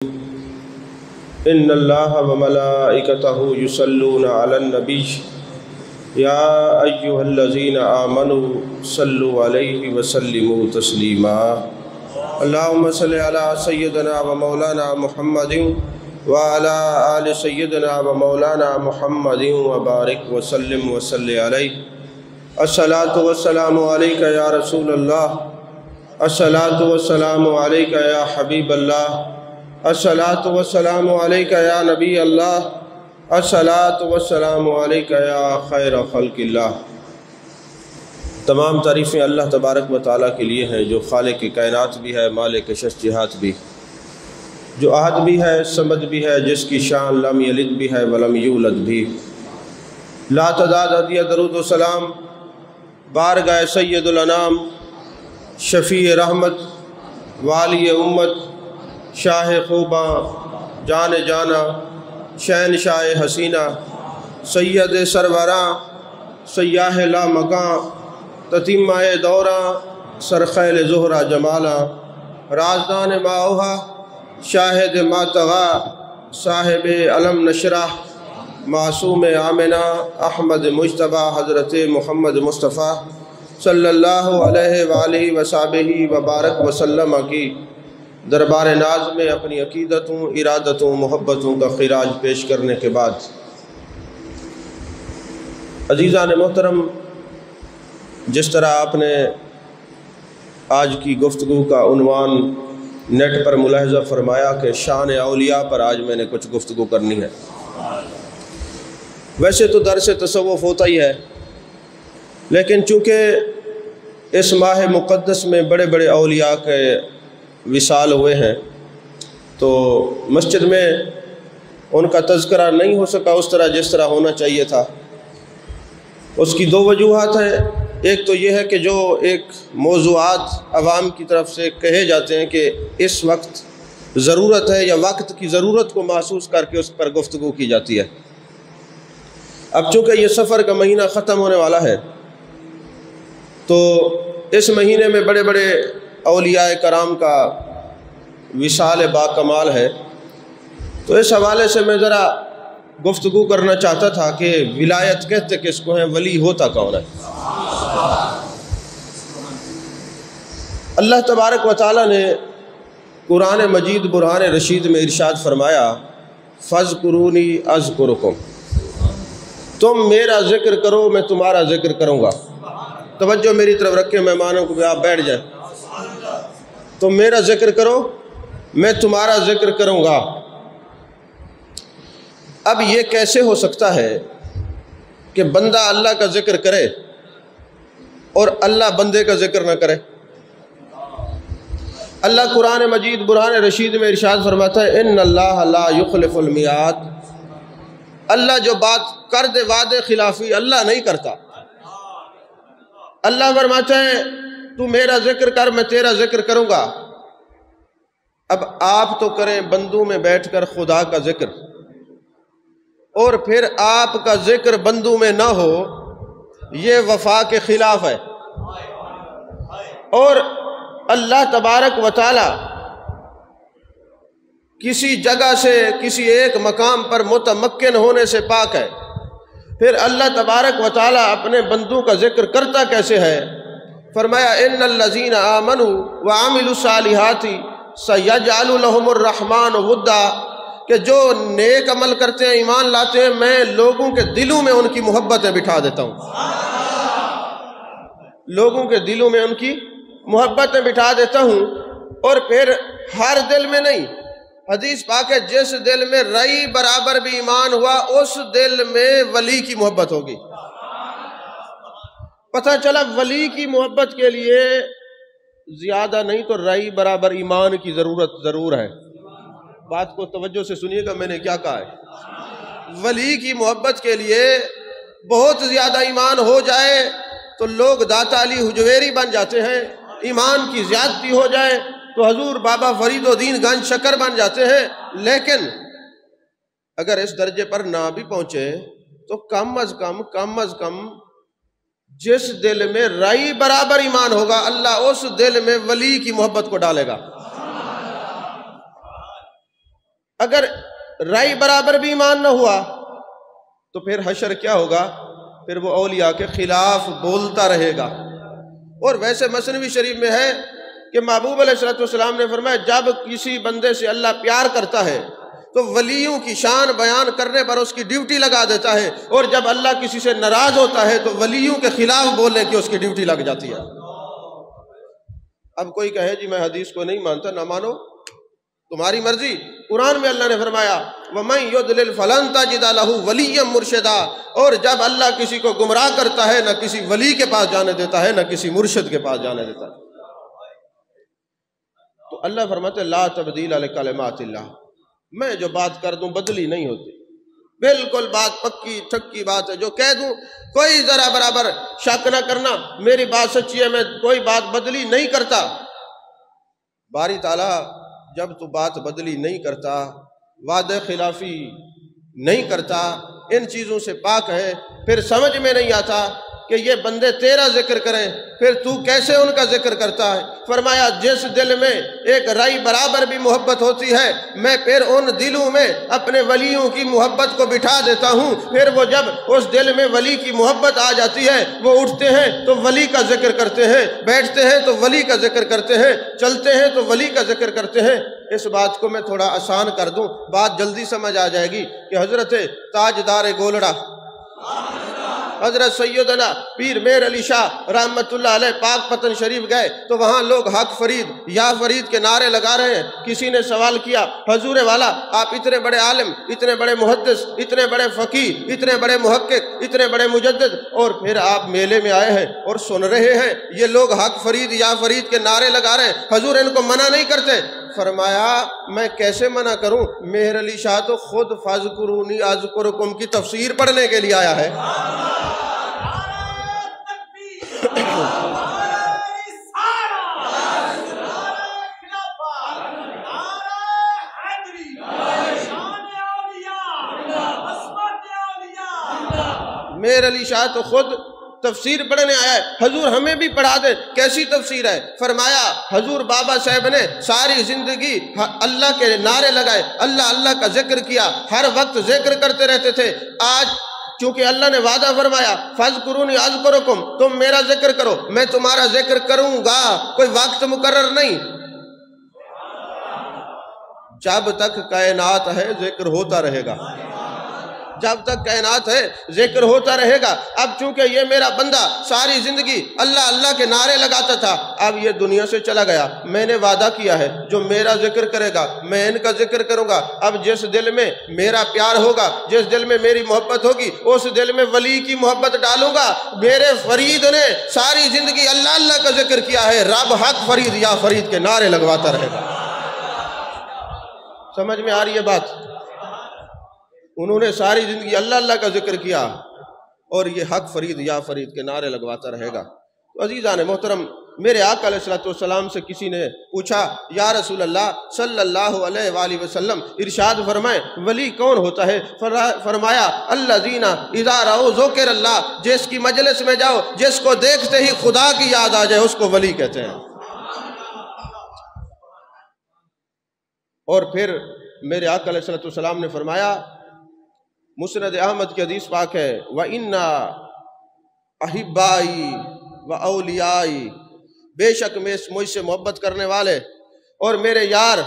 ان اللہ وملائکتہ یصلون علی النبی یا ایہا الذین آمنوا صلوا علیہ وسلموا تسلیما اللہم صلی علی سیدنا و مولانا محمد وعلی آل سیدنا و مولانا محمد وبارک وسلم وصلی علیہ الصلاۃ والسلام علیک یا رسول اللہ، الصلاۃ والسلام علیک یا حبیب اللہ، الصلاۃ والسلام علیک یا نبی اللہ، الصلاۃ والسلام علیک یا خیر خلق اللہ۔ تمام تعریفیں اللہ تبارک و تعالیٰ کے لیے ہیں، جو خالق کائنات بھی ہے، مالک ششجہات بھی، جو احد بھی ہے، صمد بھی ہے، جس کی شان لم یلد بھی ہے ولم یولد بھی۔ لا تعداد عدیہ درود و سلام بارگاہ سید الانام، شفیع رحمت، والی امت، شاہ خوباں، جان جانا، شہنشاہ حسینہ، سید سروراں، سیاہ لا مکاں، تتیمہ دوراں، سرخیل زہرہ جمالاں، رازدان ماؤہا، شاہد ماتغا، صاحب علم نشرہ، معصوم آمنہ، احمد مجتبیٰ، حضرت محمد مصطفیٰ صلی اللہ علیہ وآلہ وصحبہ وبارک وسلم کی دربار ناز میں اپنی عقیدتوں، ارادتوں، محبتوں کا خراج پیش کرنے کے بعد، عزیزان محترم، جس طرح آپ نے آج کی گفتگو کا عنوان نیٹ پر ملاحظہ فرمایا کہ شان اولیاء پر آج میں نے کچھ گفتگو کرنی ہے۔ ویسے تو درس تصوف ہوتا ہی ہے، لیکن چونکہ اس ماہ مقدس میں بڑے بڑے اولیاء کے وصال ہوئے ہیں، تو مسجد میں ان کا تذکرہ نہیں ہو سکا اس طرح جس طرح ہونا چاہیے تھا۔ اس کی دو وجوہات ہیں۔ ایک تو یہ ہے کہ جو ایک موضوعات عوام کی طرف سے کہے جاتے ہیں کہ اس وقت ضرورت ہے یا وقت کی ضرورت کو محسوس کر کے اس پر گفتگو کی جاتی ہے۔ اب چونکہ یہ سفر کا مہینہ ختم ہونے والا ہے، تو اس مہینے میں بڑے بڑے اولیاء کرام کا وصال با کمال ہے، تو اس حوالے سے میں ذرا گفتگو کرنا چاہتا تھا کہ ولایت کہتے کس کو ہیں، ولی ہوتا کون ہے۔ اللہ تبارک و تعالیٰ نے قرآن مجید برہان رشید میں ارشاد فرمایا، فَاذْكُرُونِي أَذْكُرُكُمْ، تم میرا ذکر کرو میں تمہارا ذکر کروں گا۔ توجہ میری طرف رکھیں مہمانوں کو، بھی آپ بیٹھ جائیں۔ تم میرا ذکر کرو میں تمہارا ذکر کروں گا۔ اب یہ کیسے ہو سکتا ہے کہ بندہ اللہ کا ذکر کرے اور اللہ بندے کا ذکر نہ کرے؟ اللہ قرآن مجید برہان رشید میں ارشاد فرماتا ہے، ان اللہ لا یخلف المیعاد، اللہ جو بات کر دے وعدے خلافی اللہ نہیں کرتا۔ اللہ فرماتا ہے تو میرا ذکر کر میں تیرا ذکر کروں گا۔ اب آپ تو کریں بندوں میں بیٹھ کر خدا کا ذکر، اور پھر آپ کا ذکر بندوں میں نہ ہو، یہ وفا کے خلاف ہے۔ اور اللہ تبارک و تعالی کسی جگہ سے کسی ایک مقام پر متمکن ہونے سے پاک ہے، پھر اللہ تبارک و تعالی اپنے بندوں کا ذکر کرتا کیسے ہے؟ فرمایا، ان الذین آمنوا وعملوا الصالحات سیجعل لهم الرحمن ودا، کہ جو نیک عمل کرتے ہیں، ایمان لاتے ہیں، میں لوگوں کے دلوں میں ان کی محبتیں بٹھا دیتا ہوں۔ لوگوں کے دلوں میں ان کی محبتیں بٹھا دیتا ہوں۔ اور پھر ہر دل میں نہیں، حدیث پاک ہے جس دل میں رئی برابر بھی ایمان ہوا اس دل میں ولی کی محبت ہوگی۔ پتہ چلا ولی کی محبت کے لیے زیادہ نہیں تو رئی برابر ایمان کی ضرورت ضرور ہے۔ بات کو توجہ سے سنیے گا، میں نے کیا کہا ہے۔ ولی کی محبت کے لیے بہت زیادہ ایمان ہو جائے تو لوگ داتا علی حجویری بن جاتے ہیں، ایمان کی زیادتی ہو جائے تو حضور بابا فرید الدین گنج شکر بن جاتے ہیں۔ لیکن اگر اس درجے پر نہ بھی پہنچے تو کم از کم جس دل میں رائی برابر ایمان ہوگا اللہ اس دل میں ولی کی محبت کو ڈالے گا۔ اگر رائے برابر بھی ایمان نہ ہوا تو پھر حشر کیا ہوگا؟ پھر وہ اولیاء کے خلاف بولتا رہے گا۔ اور ویسے مثنوی شریف میں ہے کہ محبوب علیہ السلام نے فرمایا جب کسی بندے سے اللہ پیار کرتا ہے تو ولیوں کی شان بیان کرنے پر اس کی ڈیوٹی لگا دیتا ہے، اور جب اللہ کسی سے ناراض ہوتا ہے تو ولیوں کے خلاف بولنے کی اس کی ڈیوٹی لگ جاتی ہے۔ اب کوئی کہے جی میں حدیث کو نہیں مانتا، نہ مانو، تمہاری مرضی۔ قرآن میں اللہ نے فرمایا وَمَن يُضْلِلْ فَلَن تَجِدَ لَهُ وَلِيًّا مُرْشِدًا، اور جب اللہ کسی کو گمراہ کرتا ہے نہ کسی ولی کے پاس جانے دیتا ہے، نہ کسی مرشد کے پاس جانے دیتا ہے۔ تو اللہ فرماتے لا تبدیل لکلمات اللہ، میں جو بات کر دوں بدلی نہیں ہوتی، بالکل بات پکی ٹھکی بات ہے، جو کہہ دوں کوئی ذرا برابر شک نہ کرنا، میری بات سچی ہے، میں کوئی بات بدلی نہیں کرتا۔ باری تعالیٰ جب تو بات بدلی نہیں کرتا، وعدہ خلافی نہیں کرتا، ان چیزوں سے پاک ہے، پھر سمجھ میں نہیں آتا کہ یہ بندے تیرا ذکر کریں، پھر تو کیسے ان کا ذکر کرتا ہے؟ فرمایا جس دل میں ایک رائی برابر بھی محبت ہوتی ہے میں پھر ان دلوں میں اپنے ولیوں کی محبت کو بٹھا دیتا ہوں، پھر وہ جب اس دل میں ولی کی محبت آ جاتی ہے وہ اٹھتے ہیں تو ولی کا ذکر کرتے ہیں، بیٹھتے ہیں تو ولی کا ذکر کرتے ہیں، چلتے ہیں تو ولی کا ذکر کرتے ہیں۔ اس بات کو میں تھوڑا آسان کر دوں، بات جلدی سمجھ آ جائے گی کہ حضرت تاجدار گولڑا حضرت سیدنا پیر میر علی شاہ رحمت اللہ علیہ پاک پتن شریف گئے تو وہاں لوگ حق فرید یا فرید کے نعرے لگا رہے ہیں۔ کسی نے سوال کیا حضور والا آپ اتنے بڑے عالم، اتنے بڑے محدث، اتنے بڑے فقیہ، اتنے بڑے محقق، اتنے بڑے مجدد، اور پھر آپ میلے میں آئے ہیں اور سن رہے ہیں یہ لوگ حق فرید یا فرید کے نعرے لگا رہے ہیں، حضور ان کو منع نہیں کرتے؟ فرمایا میں کیسے منع کروں، مہر علی شاہ تو خود فاذکرونی اذکرکم کی تفسیر پڑھنے کے لیے آیا ہے۔ مہر علی شاہ تو خود تفسیر پڑھنے آیا ہے، حضور ہمیں بھی پڑھا دیں کیسی تفسیر ہے؟ فرمایا حضور بابا صاحب نے ساری زندگی اللہ کے نعرے لگائے، اللہ اللہ کا ذکر کیا، ہر وقت ذکر کرتے رہتے تھے۔ آج چونکہ اللہ نے وعدہ فرمایا فاذکرونی اذکرکم، تم میرا ذکر کرو میں تمہارا ذکر کروں گا، کوئی وقت مقرر نہیں، جب تک کائنات ہے ذکر ہوتا رہے گا، جب تک کائنات ہے ذکر ہوتا رہے گا۔ اب چونکہ یہ میرا بندہ ساری زندگی اللہ اللہ کے نعرے لگاتا تھا، اب یہ دنیا سے چلا گیا، میں نے وعدہ کیا ہے جو میرا ذکر کرے گا میں ان کا ذکر کروں گا۔ اب جس دل میں میرا پیار ہوگا، جس دل میں میری محبت ہوگی، اس دل میں ولی کی محبت ڈالوں گا۔ میرے فرید نے ساری زندگی اللہ اللہ کا ذکر کیا ہے، رب حق فرید یا فرید کے نعرے لگواتا رہے گا۔ سمجھ میں آ رہی ہے بات؟ انہوں نے ساری زندگی اللہ اللہ کا ذکر کیا اور یہ حق فرید یا فرید کے نعرے لگواتا رہے گا۔ تو عزیزان محترم، میرے آقا علیہ السلام سے کسی نے پوچھا یا رسول اللہ صلی اللہ علیہ وآلہ وسلم ارشاد فرمائیں ولی کون ہوتا ہے؟ فرمایا الذین اذا رأوا ذکر اللہ، جس کی مجلس میں جاؤ جس کو دیکھتے ہی خدا کی یاد آ جائے اس کو ولی کہتے ہیں۔ اور پھر میرے آقا علیہ السلام نے فرمایا، مسند احمد کی حدیث پاک ہے وَإِنَّا أَحِبَّائِي وَأَوْلِيَائِي، بے شک مجھ سے محبت کرنے والے اور میرے یار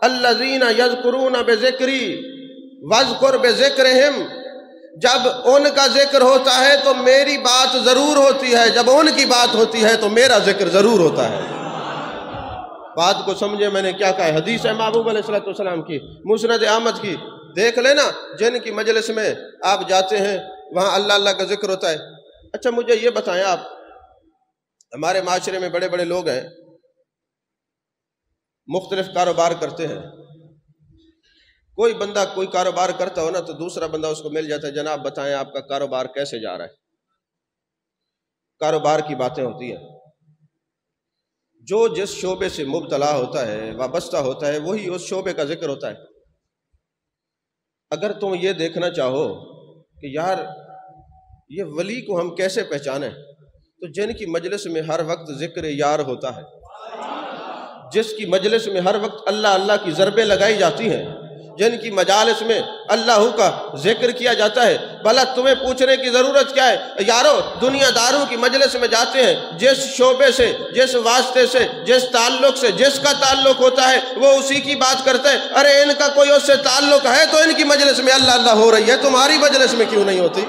الَّذِينَ يَذْكُرُونَ بِذِكْرِي وَاذْكُرْ بِذِكْرِهِمْ، جب ان کا ذکر ہوتا ہے تو میری بات ضرور ہوتی ہے، جب ان کی بات ہوتی ہے تو میرا ذکر ضرور ہوتا ہے۔ بات کو سمجھے میں نے کیا کہا ہے؟ حدیث ہے محبوب علیہ السلام کی، مسند احمد کی، دیکھ لینا جن کی مجلس میں آپ جاتے ہیں وہاں اللہ اللہ کا ذکر ہوتا ہے۔ اچھا مجھے یہ بتائیں، آپ ہمارے معاشرے میں بڑے بڑے لوگ ہیں، مختلف کاروبار کرتے ہیں، کوئی بندہ کوئی کاروبار کرتا ہو نا تو دوسرا بندہ اس کو مل جاتا ہے، جناب بتائیں آپ کا کاروبار کیسے جا رہا ہے؟ کاروبار کی باتیں ہوتی ہیں، جو جس شعبے سے مبتلا ہوتا ہے وابستہ ہوتا ہے وہی اس شعبے کا ذکر ہوتا ہے۔ اگر تم یہ دیکھنا چاہو کہ یار یہ ولی کو ہم کیسے پہچانیں، تو جن کی مجلس میں ہر وقت ذکر یار ہوتا ہے، جس کی مجلس میں ہر وقت اللہ اللہ کی ضربیں لگائی جاتی ہیں، جن کی مجالس میں اللہ کا ذکر کیا جاتا ہے، بھلا تمہیں پوچھنے کی ضرورت کیا ہے؟ یارو دنیا داروں کی مجلس میں جاتے ہیں، جس شعبے سے، جس واسطے سے، جس تعلق سے جس کا تعلق ہوتا ہے وہ اسی کی بات کرتا ہے۔ ارے ان کا کوئی اس سے تعلق ہے تو ان کی مجلس میں اللہ اللہ ہو رہی ہے، تمہاری مجلس میں کیوں نہیں ہوتی؟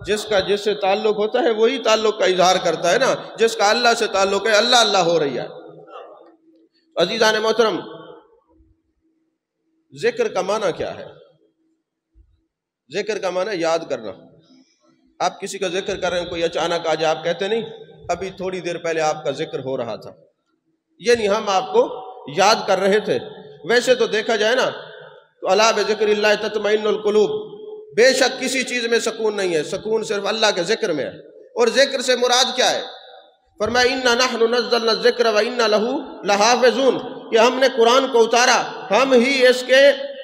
جس کا جس سے تعلق ہوتا ہے وہی تعلق کا اظہار کرتا ہے نا، جس کا اللہ سے تعلق ہے اللہ اللہ ہو رہی ہے۔ عزیزان محترم، ذکر کا معنی کیا ہے؟ ذکر کا معنی یاد کرنا۔ آپ کسی کا ذکر کر رہے ہیں، کوئی اچانک آج آپ کہتے نہیں ابھی تھوڑی دیر پہلے آپ کا ذکر ہو رہا تھا، یعنی ہم آپ کو یاد کر رہے تھے۔ ویسے تو دیکھا جائے نا تو الا بذکر اللہ تطمئن القلوب، بے شک کسی چیز میں سکون نہیں ہے، سکون صرف اللہ کے ذکر میں ہے۔ اور ذکر سے مراد کیا ہے؟ فرمایا اِنَّا نَحْنُ نَزَّلْنَا الذِّكْرَ وَإِنَّا لَهُ لَحَافِظُونَ، کہ ہم نے قرآن کو اتارا، ہم ہی اس کے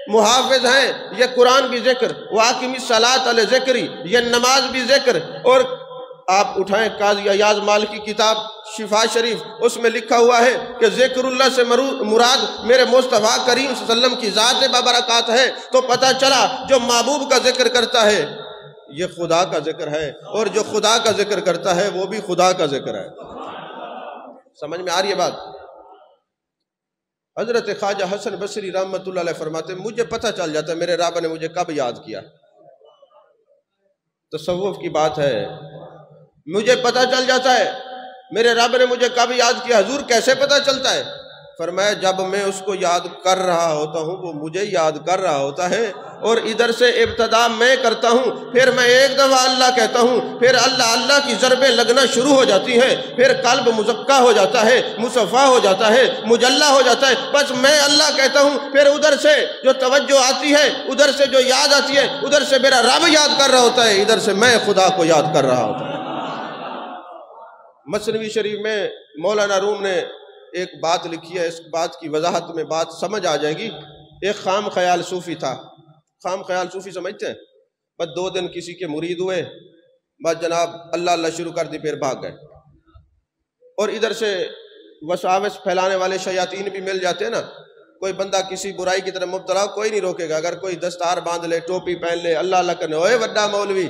محافظ ہیں۔ یہ قرآن بھی ذکر، وَأَقِمِ الصَّلَاةَ لِذِكْرِي، یہ نماز بھی ذکر۔ اور آپ اٹھائیں قاضی ایاز مال کی کتاب شفا شریف، اس میں لکھا ہوا ہے کہ ذکر اللہ سے مراد میرے مصطفیٰ کریم صلی اللہ علیہ وسلم کی ذات بابرکات ہے۔ تو پتہ چلا جو محبوب کا ذکر کرتا ہے یہ خدا کا ذکر ہے، اور جو خدا کا ذکر کرتا ہے وہ بھی خدا کا ذکر ہے۔ سمجھ میں آ رہی ہے بات؟ حضرت خواجہ حسن بصری رحمۃ اللہ علیہ فرماتے ہیں مجھے پتہ چل جاتا ہے میرے رب نے مجھے کب یاد کیا۔ تصوف کی بات ہے، مجھے پتہ چل جاتا ہے میرے رب نے مجھے کب یاد کیا۔ حضور کیسے پتہ چلتا ہے؟ فرمایا جب میں اس کو یاد کر رہا ہوتا ہوں وہ مجھے یاد کر رہا ہوتا ہے، اور ادھر سے ابتدا میں کرتا ہوں، پھر میں ایک دفعہ اللہ کہتا ہوں، پھر اللہ اللہ کی ضربیں لگنا شروع ہو جاتی ہیں، پھر قلب مزکہ ہو جاتا ہے، مصفا ہو جاتا ہے، مجلہ ہو جاتا ہے، بس میں اللہ کہتا ہوں، پھر ادھر سے جو توجہ آتی ہے، ادھر سے جو یاد آتی ہے، ادھر سے میرا رب یاد کر رہا ہوتا ہے، ادھر سے میں خدا کو یاد کر رہا ہوتا ہوں۔ مثنوی شریف میں مولانا روم نے ایک بات لکھی ہے، اس بات کی وضاحت میں بات سمجھ آ جائے گی۔ ایک خام خیال صوفی تھا، خام خیال صوفی سمجھتے ہیں؟ بس 2 دن کسی کے مرید ہوئے، بس جناب اللہ اللہ شروع کر دی، پھر بھاگ گئے۔ اور ادھر سے وساوس پھیلانے والے شیاطین بھی مل جاتے ہیں نا، کوئی بندہ کسی برائی کی طرف مبتلا کوئی نہیں روکے گا، اگر کوئی دستار باندھ لے، ٹوپی پہن لے، اللہ اللہ کرنے اوے وڈا مولوی،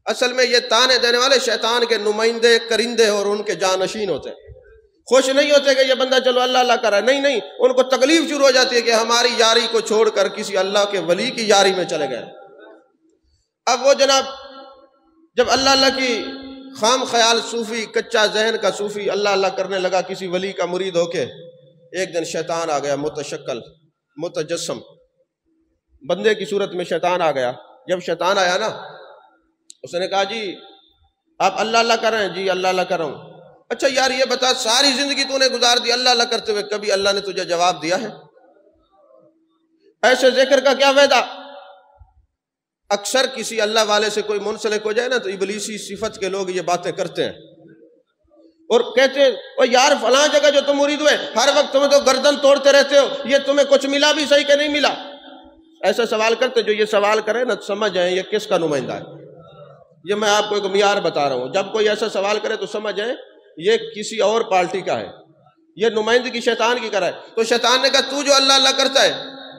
اصل میں یہ تانے دینے والے شیطان کے نمائندے، کرندے اور ان کے جانشین ہوتے ہیں۔ خوش نہیں ہوتے کہ یہ بندہ چلو اللہ اللہ کر رہا ہے، نہیں نہیں، ان کو تکلیف شروع ہو جاتی ہے کہ ہماری یاری کو چھوڑ کر کسی اللہ کے ولی کی یاری میں چلے گئے۔ اب وہ جناب جب اللہ اللہ کی خام خیال صوفی، کچا ذہن کا صوفی اللہ اللہ کرنے لگا کسی ولی کا مرید ہو کے، ایک دن شیطان آ گیا، متشکل متجسم بندے کی صورت میں شیطان آ گیا۔ جب شیطان آیا نا، اس نے کہا جی آپ اللہ اللہ کر رہے ہیں؟ جی اللہ اللہ کر رہا ہوں۔ اچھا یار یہ بتا ساری زندگی تو نے گزار دی اللہ اللہ کرتے ہوئے، کبھی اللہ نے تجھے جواب دیا ہے؟ ایسے ذکر کا کیا فائدہ؟ اکثر کسی اللہ والے سے کوئی منسلک ہو جائے نا تو ابلیسی صفت کے لوگ یہ باتیں کرتے ہیں اور کہتے ہیں او یار فلاں جگہ جو تم مرید ہوئے ہر وقت تمہیں تو گردن توڑتے رہتے ہو، یہ تمہیں کچھ ملا بھی صحیح کہ نہیں ملا؟ ایسا سوال کرتے، جو یہ سوال کرے نا سمجھ جائیں یہ کس کا نمائندہ ہے۔ یہ میں آپ کو ایک معیار بتا رہا ہوں، جب کوئی ایسا سوال کرے تو سمجھ جائیں یہ کسی اور پارٹی کا ہے، یہ نمائندگی شیطان کی کر رہا ہے۔ تو شیطان نے کہا تو جو اللہ اللہ کرتا ہے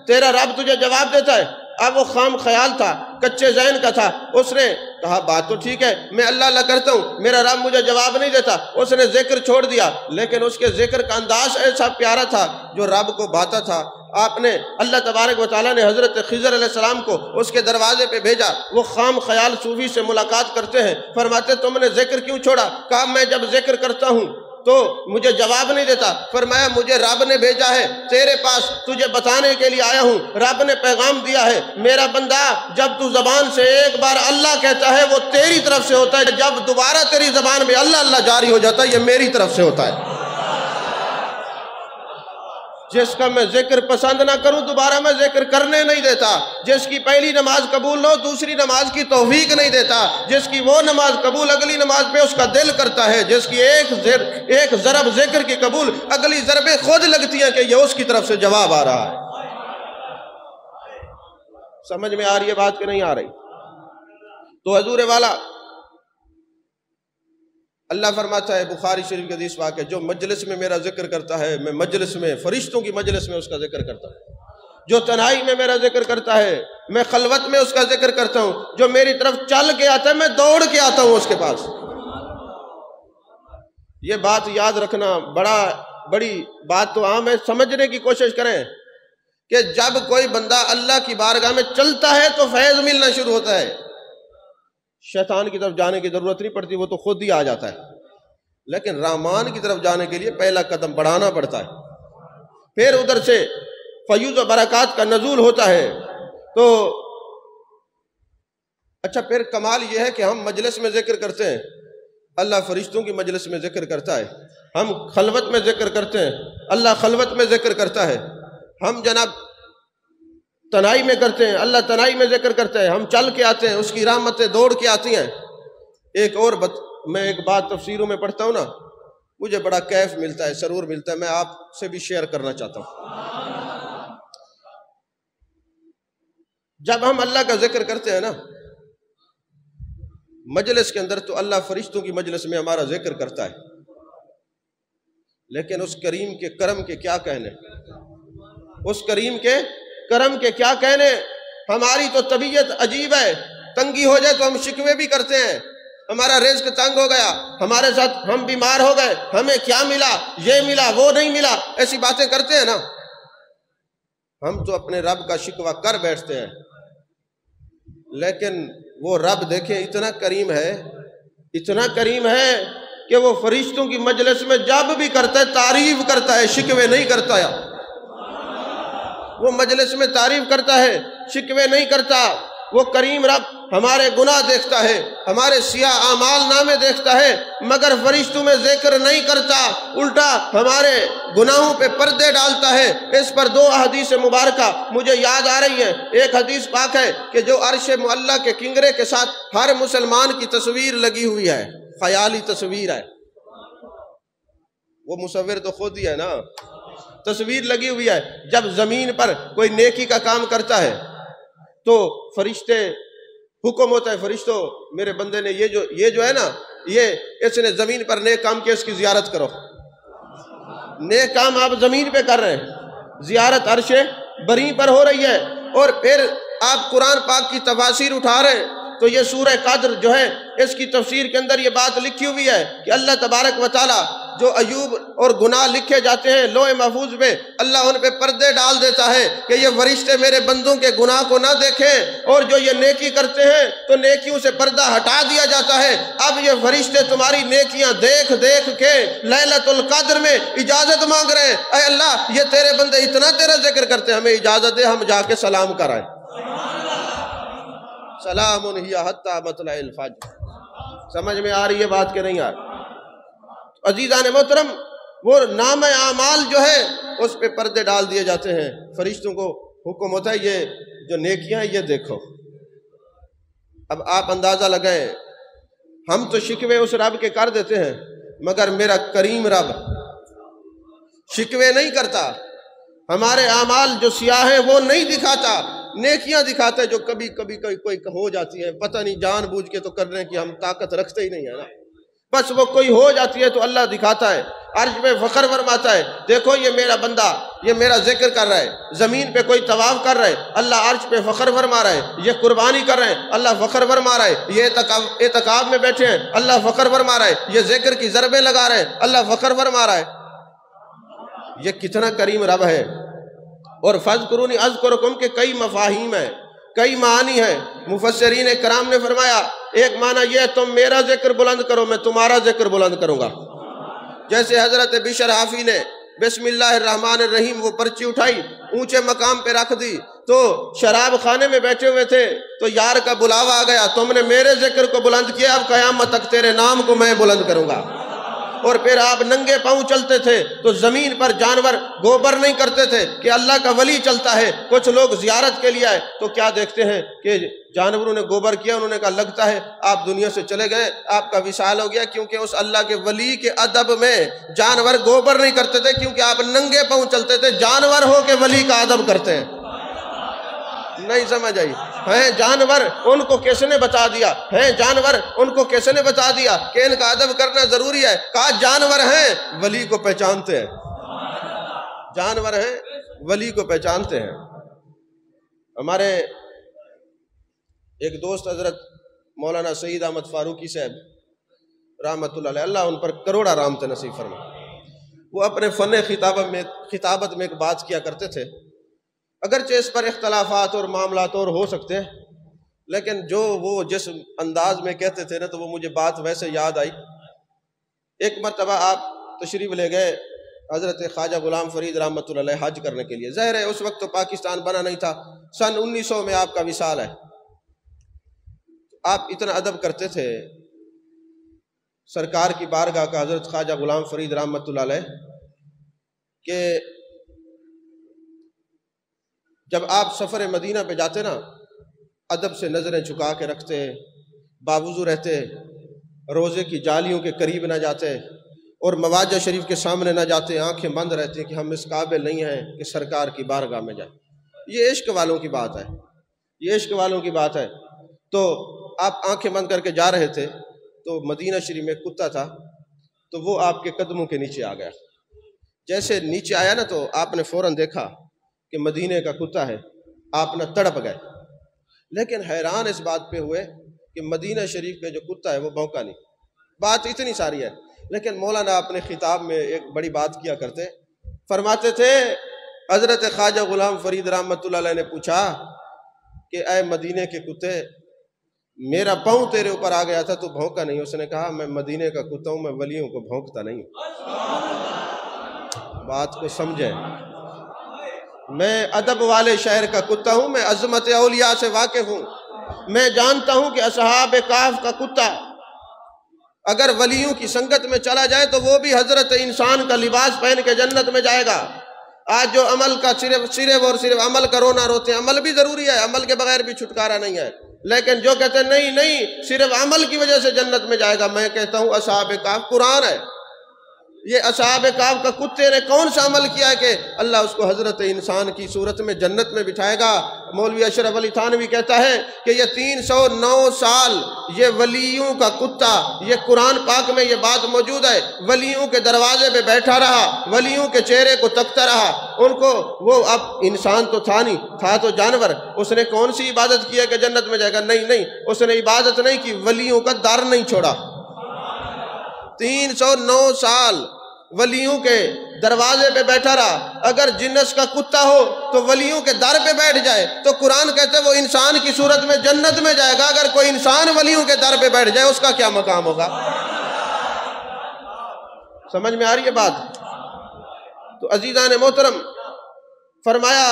تیرا رب تجھے جواب دیتا ہے؟ اب وہ خام خیال تھا، کچے ذہن کا تھا، اس نے کہا بات تو ٹھیک ہے، میں اللہ اللہ کرتا ہوں، میرا رب مجھے جواب نہیں دیتا۔ اس نے ذکر چھوڑ دیا، لیکن اس کے ذکر کا انداز ایسا پیارا تھا جو رب کو بھاتا تھا۔ آپ نے اللہ تبارک و تعالیٰ نے حضرت خضر علیہ السلام کو اس کے دروازے پہ بھیجا، وہ خام خیال صوفی سے ملاقات کرتے ہیں، فرماتے تم نے ذکر کیوں چھوڑا؟ کہا میں جب ذکر کرتا ہوں تو مجھے جواب نہیں دیتا۔ فرمایا مجھے رب نے بھیجا ہے تیرے پاس، تجھے بتانے کے لیے آیا ہوں، رب نے پیغام دیا ہے میرا بندہ جب تو زبان سے ایک بار اللہ کہتا ہے وہ تیری طرف سے ہوتا ہے، جب دوبارہ تیری زبان میں اللہ اللہ جاری ہو جاتا ہے یہ میری طرف سے ہوتا ہے۔ جس کا میں ذکر پسند نہ کروں دوبارہ میں ذکر کرنے نہیں دیتا، جس کی پہلی نماز قبول نہ ہو دوسری نماز کی توفیق نہیں دیتا، جس کی وہ نماز قبول اگلی نماز پہ اس کا دل کرتا ہے، جس کی ایک ضرب ذکر کی قبول اگلی ضربیں خود لگتی ہیں کہ یہ اس کی طرف سے جواب آ رہا ہے۔ سمجھ میں آ رہی ہے بات کہ نہیں آ رہی؟ تو حضور والا اللہ فرماتا ہے بخاری شریف کی حدیث واقع، جو مجلس میں میرا ذکر کرتا ہے میں مجلس میں، فرشتوں کی مجلس میں اس کا ذکر کرتا ہوں، جو تنہائی میں میرا ذکر کرتا ہے میں خلوت میں اس کا ذکر کرتا ہوں، جو میری طرف چل کے آتا ہے میں دوڑ کے آتا ہوں اس کے پاس۔ یہ بات یاد رکھنا، بڑی بات تو عام ہے، سمجھنے کی کوشش کریں کہ جب کوئی بندہ اللہ کی بارگاہ میں چلتا ہے تو فیض ملنا شروع ہوتا ہے، شیطان کی طرف جانے کی ضرورت نہیں پڑتی، وہ تو خود ہی آ جاتا ہے، لیکن رحمان کی طرف جانے کے لیے پہلا قدم بڑھانا پڑتا ہے، پھر ادھر سے فیوز و برکات کا نزول ہوتا ہے۔ تو اچھا، پھر کمال یہ ہے کہ ہم مجلس میں ذکر کرتے ہیں، اللہ فرشتوں کی مجلس میں ذکر کرتا ہے، ہم خلوت میں ذکر کرتے ہیں، اللہ خلوت میں ذکر کرتا ہے، ہم جناب تنہائی میں کرتے ہیں، اللہ تنہائی میں ذکر کرتا ہے، ہم چل کے آتے ہیں، اس کی رحمتیں دوڑ کے آتی ہیں۔ میں ایک بات تفسیروں میں پڑھتا ہوں نا، مجھے بڑا کیف ملتا ہے، سرور ملتا ہے، میں آپ سے بھی شیئر کرنا چاہتا ہوں۔ جب ہم اللہ کا ذکر کرتے ہیں نا مجلس کے اندر، تو اللہ فرشتوں کی مجلس میں ہمارا ذکر کرتا ہے، لیکن اس کریم کے کرم کے کیا کہنے، اس کریم کے کرم کے کیا کہنے۔ ہماری تو طبیعت عجیب ہے، تنگی ہو جائے تو ہم شکوے بھی کرتے ہیں، ہمارا رزق تنگ ہو گیا، ہمارے ساتھ ہم بیمار ہو گئے، ہمیں کیا ملا، یہ ملا وہ نہیں ملا، ایسی باتیں کرتے ہیں نا۔ ہم تو اپنے رب کا شکوہ کر بیٹھتے ہیں، لیکن وہ رب دیکھیں اتنا کریم ہے کہ وہ فرشتوں کی مجلس میں جب بھی کرتا ہے تعریف کرتا ہے، شکوے نہیں کرتا ہے۔ وہ مجلس میں تعریف کرتا ہے، شکوے نہیں کرتا۔ وہ کریم رب ہمارے گناہ دیکھتا ہے، ہمارے سیاہ اعمال نامے دیکھتا ہے، مگر فرشتوں میں ذکر نہیں کرتا، الٹا ہمارے گناہوں پہ پردے ڈالتا ہے۔ اس پر دو احادیث مبارکہ مجھے یاد آ رہی ہیں۔ ایک حدیث پاک ہے کہ جو عرش معلیٰ کے کنگرے کے ساتھ ہر مسلمان کی تصویر لگی ہوئی ہے، خیالی تصویر ہے، وہ مصور تو خود ہی ہے نا، تصویر لگی ہوئی ہے۔ جب زمین پر کوئی نیکی کا کام کرتا ہے تو فرشتے حکم ہوتا ہے، فرشتوں میرے بندے نے یہ جو ہے نا، اس نے زمین پر نیک کام کیا، اس کی زیارت کرو۔ نیک کام آپ زمین پہ کر رہے ہیں، زیارت عرش بری پر ہو رہی ہے، اور پھر آپ قرآن پاک کی تفاسیر اٹھا رہے ہیں تو یہ سورہ قدر جو ہے، اس کی تفسیر کے اندر یہ بات لکھی ہوئی ہے کہ اللہ تبارک و تعالیٰ جو ایوب اور گناہ لکھے جاتے ہیں لوح محفوظ میں، اللہ ان پہ پردے ڈال دیتا ہے کہ یہ فرشتے میرے بندوں کے گناہ کو نہ دیکھیں، اور جو یہ نیکی کرتے ہیں تو نیکیوں سے پردہ ہٹا دیا جاتا ہے۔ اب یہ فرشتے تمہاری نیکیاں دیکھ دیکھ کے لیلۃ القدر میں اجازت مانگ رہے ہیں، اے اللہ یہ تیرے بندے اتنا تیرا ذکر کرتے ہیں، ہمیں اجازت دے ہم جا کے سلام کرائیں۔ سلام ہی حتی مطلع الفجر۔ سمجھ میں آ رہی ہے بات کہ نہیں آ رہی؟ عزیزان محترم، وہ نام اعمال جو ہے اس پہ پردے ڈال دیے جاتے ہیں، فرشتوں کو حکم ہوتا ہے یہ جو نیکیاں ہیں یہ دیکھو۔ اب آپ اندازہ لگائیں، ہم تو شکوے اس رب کے کر دیتے ہیں، مگر میرا کریم رب شکوے نہیں کرتا، ہمارے اعمال جو سیاہ ہیں وہ نہیں دکھاتا، نیکیاں دکھاتا ہے جو کبھی کبھی کوئی ہو جاتی ہیں، پتہ نہیں جان بوجھ کے تو کرنے کی ہم طاقت رکھتے ہی نہیں ہے نا، بس وہ کوئی ہو جاتی ہے تو اللہ دکھاتا ہے، عرش پہ فخر فرماتا ہے، دیکھو یہ میرا بندہ یہ میرا ذکر کر رہا ہے، زمین پہ کوئی طواف کر رہا ہے اللہ عرش پہ فخر فرما رہا ہے، یہ قربانی کر رہے ہیں اللہ فخر فرما رہا ہے، یہ اعتکاف میں بیٹھے ہیں اللہ فخر فرما رہا ہے، یہ ذکر کی ضربیں لگا رہے ہیں اللہ فخر فرما رہا ہے۔ یہ کتنا کریم رب ہے۔ اور فاذکرونی اذکرکم کے کئی مفاہیم ہیں، کئی معنی ہیں۔ مفسرین کرام نے فرمایا ایک معنی یہ ہے تم میرا ذکر بلند کرو میں تمہارا ذکر بلند کروں گا۔ جیسے حضرت بشر حافی نے بسم اللہ الرحمن الرحیم وہ پرچی اٹھائی اونچے مقام پہ رکھ دی، تو شراب خانے میں بیٹھے ہوئے تھے تو یار کا بلاوا آ گیا، تم نے میرے ذکر کو بلند کیا، اب قیامت تک تیرے نام کو میں بلند کروں گا۔ اور پھر آپ ننگے پاؤں چلتے تھے تو زمین پر جانور گوبر نہیں کرتے تھے کہ اللہ کا ولی چلتا ہے۔ کچھ لوگ زیارت کے لیے آئے تو کیا دیکھتے ہیں کہ جانوروں نے گوبر کیا، انہوں نے کہا لگتا ہے آپ دنیا سے چلے گئے، آپ کا وصال ہو گیا، کیونکہ اس اللہ کے ولی کے ادب میں جانور گوبر نہیں کرتے تھے، کیونکہ آپ ننگے پاؤں چلتے تھے، جانور ہو کے ولی کا ادب کرتے ہیں۔ نہیں سمجھ آئی؟ ہیں جانور ان کو کس نے بتا دیا؟ ہیں جانور ان کو کس نے بتا دیا کہ ان کا ادب کرنا ضروری ہے؟ کہا جانور ہیں ولی کو پہچانتے ہیں، جانور ہیں ولی کو پہچانتے ہیں۔ ہمارے ایک دوست حضرت مولانا سعید احمد فاروقی صاحب رحمۃ اللہ علیہ، اللہ ان پر کروڑا رحمت نصیب فرمائے، وہ اپنے فن خطابت میں ایک بات کیا کرتے تھے، اگرچہ اس پر اختلافات اور معاملات اور ہو سکتے ہیں، لیکن جو وہ جس انداز میں کہتے تھے نا تو وہ مجھے بات ویسے یاد آئی۔ ایک مرتبہ آپ تشریف لے گئے حضرت خواجہ غلام فرید رحمۃ اللہ علیہ حج کرنے کے لیے، ظاہر ہے اس وقت تو پاکستان بنا نہیں تھا، سن 1900 میں آپ کا وصال ہے۔ آپ اتنا ادب کرتے تھے سرکار کی بارگاہ کا حضرت خواجہ غلام فرید رحمۃ اللہ علیہ کہ جب آپ سفر مدینہ پہ جاتے نا ادب سے نظریں جھکا کے رکھتے، باوضو رہتے، روزے کی جالیوں کے قریب نہ جاتے اور مواجہ شریف کے سامنے نہ جاتے، آنکھیں بند رہتی کہ ہم اس قابل نہیں ہیں کہ سرکار کی بارگاہ میں جائیں۔ یہ عشق والوں کی بات ہے، یہ عشق والوں کی بات ہے۔ تو آپ آنکھیں بند کر کے جا رہے تھے تو مدینہ شریف میں ایک کتا تھا، تو وہ آپ کے قدموں کے نیچے آ گیا۔ جیسے نیچے آیا نا تو آپ نے فوراً دیکھا کہ مدینے کا کتا ہے، آپ نہ تڑپ گئے، لیکن حیران اس بات پہ ہوئے کہ مدینہ شریف کا جو کتا ہے وہ بھونکا نہیں۔ بات اتنی ساری ہے، لیکن مولانا اپنے خطاب میں ایک بڑی بات کیا کرتے، فرماتے تھے حضرت خواجہ غلام فرید رحمۃ اللہ علیہ نے پوچھا کہ اے مدینے کے کتے، میرا پاؤں تیرے اوپر آ گیا تھا تو بھونکا نہیں؟ اس نے کہا میں مدینے کا کتا ہوں، میں ولیوں کو بھونکتا نہیں ہوں۔ بات کو سمجھیں، میں ادب والے شہر کا کتا ہوں، میں عظمت اولیاء سے واقف ہوں، میں جانتا ہوں کہ اصحاب کہف کا کتا اگر ولیوں کی سنگت میں چلا جائے تو وہ بھی حضرت انسان کا لباس پہن کے جنت میں جائے گا۔ آج جو عمل کا صرف اور صرف عمل کا رونا روتے ہیں، عمل بھی ضروری ہے، عمل کے بغیر بھی چھٹکارا نہیں ہے، لیکن جو کہتے ہیں نہیں نہیں صرف عمل کی وجہ سے جنت میں جائے گا، میں کہتا ہوں اصحاب کہف قرآن ہے۔ یہ اصحاب کہف کا کتے نے کون سا عمل کیا ہے کہ اللہ اس کو حضرت انسان کی صورت میں جنت میں بٹھائے گا؟ مولوی اشرف علی تھانوی کہتا ہے کہ یہ 309 سال یہ ولیوں کا کتا، یہ قرآن پاک میں یہ بات موجود ہے، ولیوں کے دروازے پہ بیٹھا رہا، ولیوں کے چہرے کو تکتا رہا، ان کو وہ اب انسان تو تھا نہیں، تھا تو جانور، اس نے کون سی عبادت کی ہے کہ جنت میں جائے گا؟ نہیں نہیں، اس نے عبادت نہیں کی، ولیوں کا در نہیں چھوڑا۔ 309 سال ولیوں کے دروازے پہ بیٹھا رہا۔ اگر جنس کا کتا ہو تو ولیوں کے در پہ بیٹھ جائے تو قرآن کہتے ہیں وہ انسان کی صورت میں جنت میں جائے گا۔ اگر کوئی انسان ولیوں کے در پہ بیٹھ جائے اس کا کیا مقام ہوگا؟ سمجھ میں آ رہی ہے بات؟ تو عزیزان محترم فرمایا،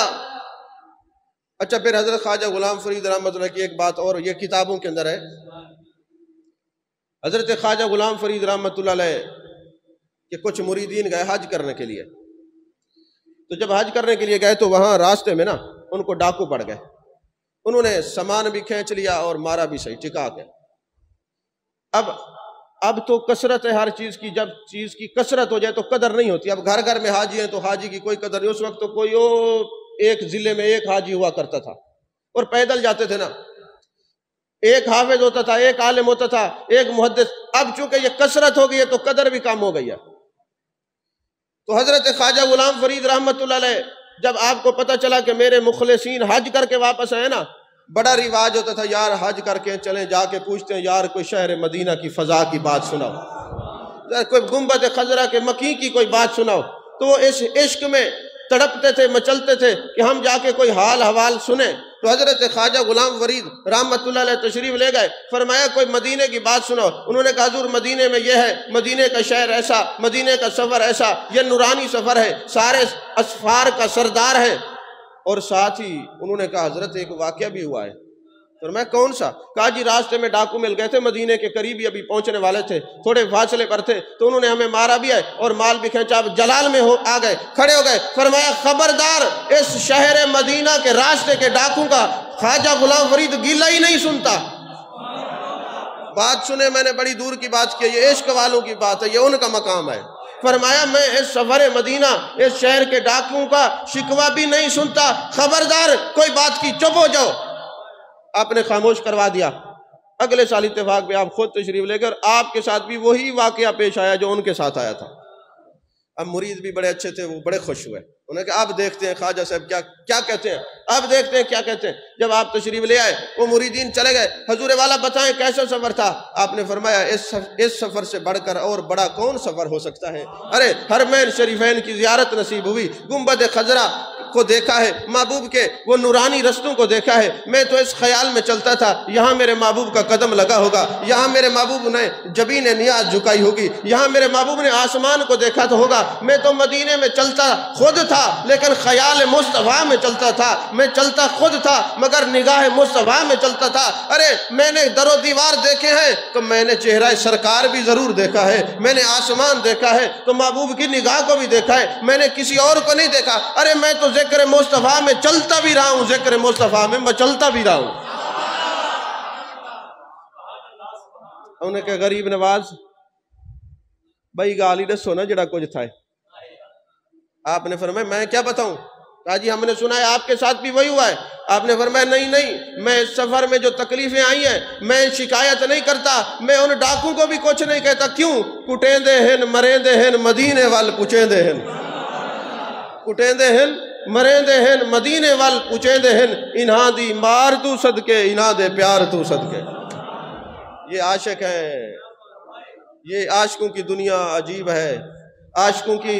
اچھا پھر حضرت خواجہ غلام فرید رحمۃ اللہ کی ایک بات اور یہ کتابوں کے اندر ہے۔ حضرت خواجہ غلام فرید رحمۃ اللہ علیہ کہ کچھ مریدین گئے حج کرنے کے لیے، تو جب حج کرنے کے لیے گئے تو وہاں راستے میں نا ان کو ڈاکو پڑ گئے، انہوں نے سامان بھی کھینچ لیا اور مارا بھی صحیح ٹکا کے۔ اب تو کثرت ہے ہر چیز کی، جب چیز کی کثرت ہو جائے تو قدر نہیں ہوتی۔ اب گھر گھر میں حاجی ہیں تو حاجی کی کوئی قدر نہیں۔ اس وقت تو کوئی ایک ضلع میں ایک حاجی ہوا کرتا تھا اور پیدل جاتے تھے نا، ایک حافظ ہوتا تھا، ایک عالم ہوتا تھا، ایک محدث۔ اب چونکہ یہ کثرت ہو گئی ہے تو قدر بھی کم ہو گئی ہے۔ تو حضرت خواجہ غلام فرید رحمۃ اللہ علیہ جب آپ کو پتہ چلا کہ میرے مخلصین حج کر کے واپس آئے نا، بڑا رواج ہوتا تھا یار حج کر کے چلیں، جا کے پوچھتے ہیں یار کوئی شہر مدینہ کی فضا کی بات سناؤ، کوئی گنبد خضرا کے مکی کی کوئی بات سناؤ۔ تو وہ اس عشق میں تڑپتے تھے، مچلتے تھے کہ ہم جا کے کوئی حال حوال سنیں۔ تو حضرت خواجہ غلام فرید رحمۃ اللہ علیہ تشریف لے گئے، فرمایا کوئی مدینے کی بات سناؤ۔ انہوں نے کہا حضور مدینے میں یہ ہے، مدینے کا شہر ایسا، مدینے کا سفر ایسا، یہ نورانی سفر ہے، سارے اسفار کا سردار ہے۔ اور ساتھ ہی انہوں نے کہا حضرت ایک واقعہ بھی ہوا ہے۔ فرمایا کون سا؟ کہا جی راستے میں ڈاکو مل گئے تھے، مدینے کے قریب ہی ابھی پہنچنے والے تھے، تھوڑے فاصلے پر تھے، تو انہوں نے ہمیں مارا بھی ہے اور مال بھی کھینچا۔ اب جلال میں آ گئے، کھڑے ہو گئے، فرمایا خبردار اس شہر مدینہ کے راستے کے ڈاکو کا خواجہ غلام فرید گیلا ہی نہیں سنتا۔ بات سنے، میں نے بڑی دور کی بات کی، یہ عشق والوں کی بات ہے، یہ ان کا مقام ہے۔ فرمایا میں اس سفر مدینہ اس شہر کے ڈاکوؤں کا شکوہ بھی نہیں سنتا، خبردار کوئی بات کی چپ ہو جاؤ۔ آپ نے خاموش کروا دیا۔ اگلے سال اتفاق پہ آپ خود تشریف لے کر آپ کے ساتھ بھی وہی واقعہ پیش آیا جو ان کے ساتھ آیا تھا۔ اب مرید بھی بڑے اچھے تھے، وہ بڑے خوش ہوئے، انہوں نے کہا اب دیکھتے ہیں خواجہ صاحب کیا کہتے ہیں، اب دیکھتے ہیں کیا کہتے ہیں۔ جب آپ تشریف لے آئے وہ مریدین چلے گئے، حضور والا بتائیں کیسا سفر تھا؟ آپ نے فرمایا اس سفر سے بڑھ کر اور بڑا کون سفر ہو سکتا ہے؟ ارے حرمین شریفین کی زیارت نصیب ہوئی، گنبد خضرا کو دیکھا ہے، محبوب کے وہ نورانی رستوں کو دیکھا ہے۔ میں تو اس خیال میں چلتا تھا یہاں میرے محبوب کا قدم لگا ہوگا، یہاں میرے محبوب نے جبین نیاز جھکائی ہوگی، یہاں میرے محبوب نے آسمان کو دیکھا تو ہوگا۔ میں تو مدینے میں چلتا خود تھا لیکن خیال مصطفیٰ میں چلتا تھا، میں چلتا خود تھا مگر نگاہ مصطفیٰ میں چلتا تھا۔ ارے میں نے در و دیوار دیکھے ہیں تو میں نے چہرہ سرکار بھی ضرور دیکھا ہے، میں نے آسمان دیکھا ہے تو محبوب کی نگاہ کو بھی دیکھا ہے، میں نے کسی اور کو نہیں دیکھا۔ ارے میں تو ذکر مصطفیٰ میں چلتا بھی رہا ہوں، ذکر مصطفیٰ میں چلتا بھی رہا ہوں۔ انہوں نے کہا غریب نواز بھائی گالی دسو نا جڑا کچھ تھا۔ آپ نے فرمایا میں کیا بتاؤں؟ کہا جی ہم نے سنا ہے آپ کے ساتھ بھی وہی ہوا ہے۔ آپ نے فرمایا نہیں میں اس سفر میں جو تکلیفیں آئی ہیں میں شکایت نہیں کرتا، میں ان ڈاکوں کو بھی کچھ نہیں کہتا۔ کیوں؟ کٹیندے ہن مریندے ہن مدینے وال پچیندے ہن، کٹیندے ہن مریندے ہن مدینے وال پچیندے ہن، انہاں دی مار تو صدقے انہاں دے پیار تو صدقے۔ یہ عاشق ہے، یہ عاشقوں کی دنیا عجیب ہے، عاشقوں کی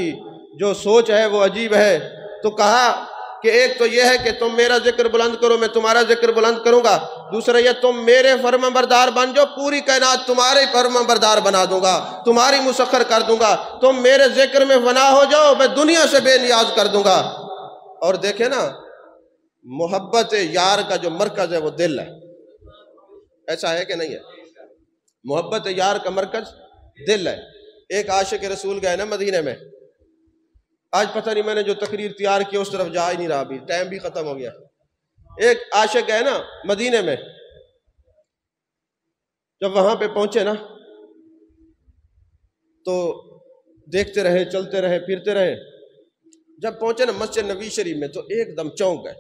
جو سوچ ہے وہ عجیب ہے۔ تو کہا کہ ایک تو یہ ہے کہ تم میرا ذکر بلند کرو میں تمہارا ذکر بلند کروں گا، دوسرا یہ تم میرے فرما بردار بن جاؤ، پوری کائنات تمہارے فرما بردار بنا دوں گا، تمہاری مسخر کر دوں گا، تم میرے ذکر میں فنا ہو جاؤ میں دنیا سے بے نیاز کر دوں گا۔ اور دیکھیں نا محبت یار کا جو مرکز ہے وہ دل ہے، ایسا ہے کہ نہیں ہے؟ محبت یار کا مرکز دل ہے۔ ایک عاشق رسول گئے نا مدینے میں، آج پتہ نہیں میں نے جو تقریر تیار کی اس طرف جا ہی نہیں رہا، بھی ٹائم بھی ختم ہو گیا۔ ایک عاشق گئے نا مدینے میں، جب وہاں پہ پہنچے نا تو دیکھتے رہے چلتے رہے پھرتے رہے، جب پہنچے نا مسجد نبی شریف میں تو ایک دم چونک گئے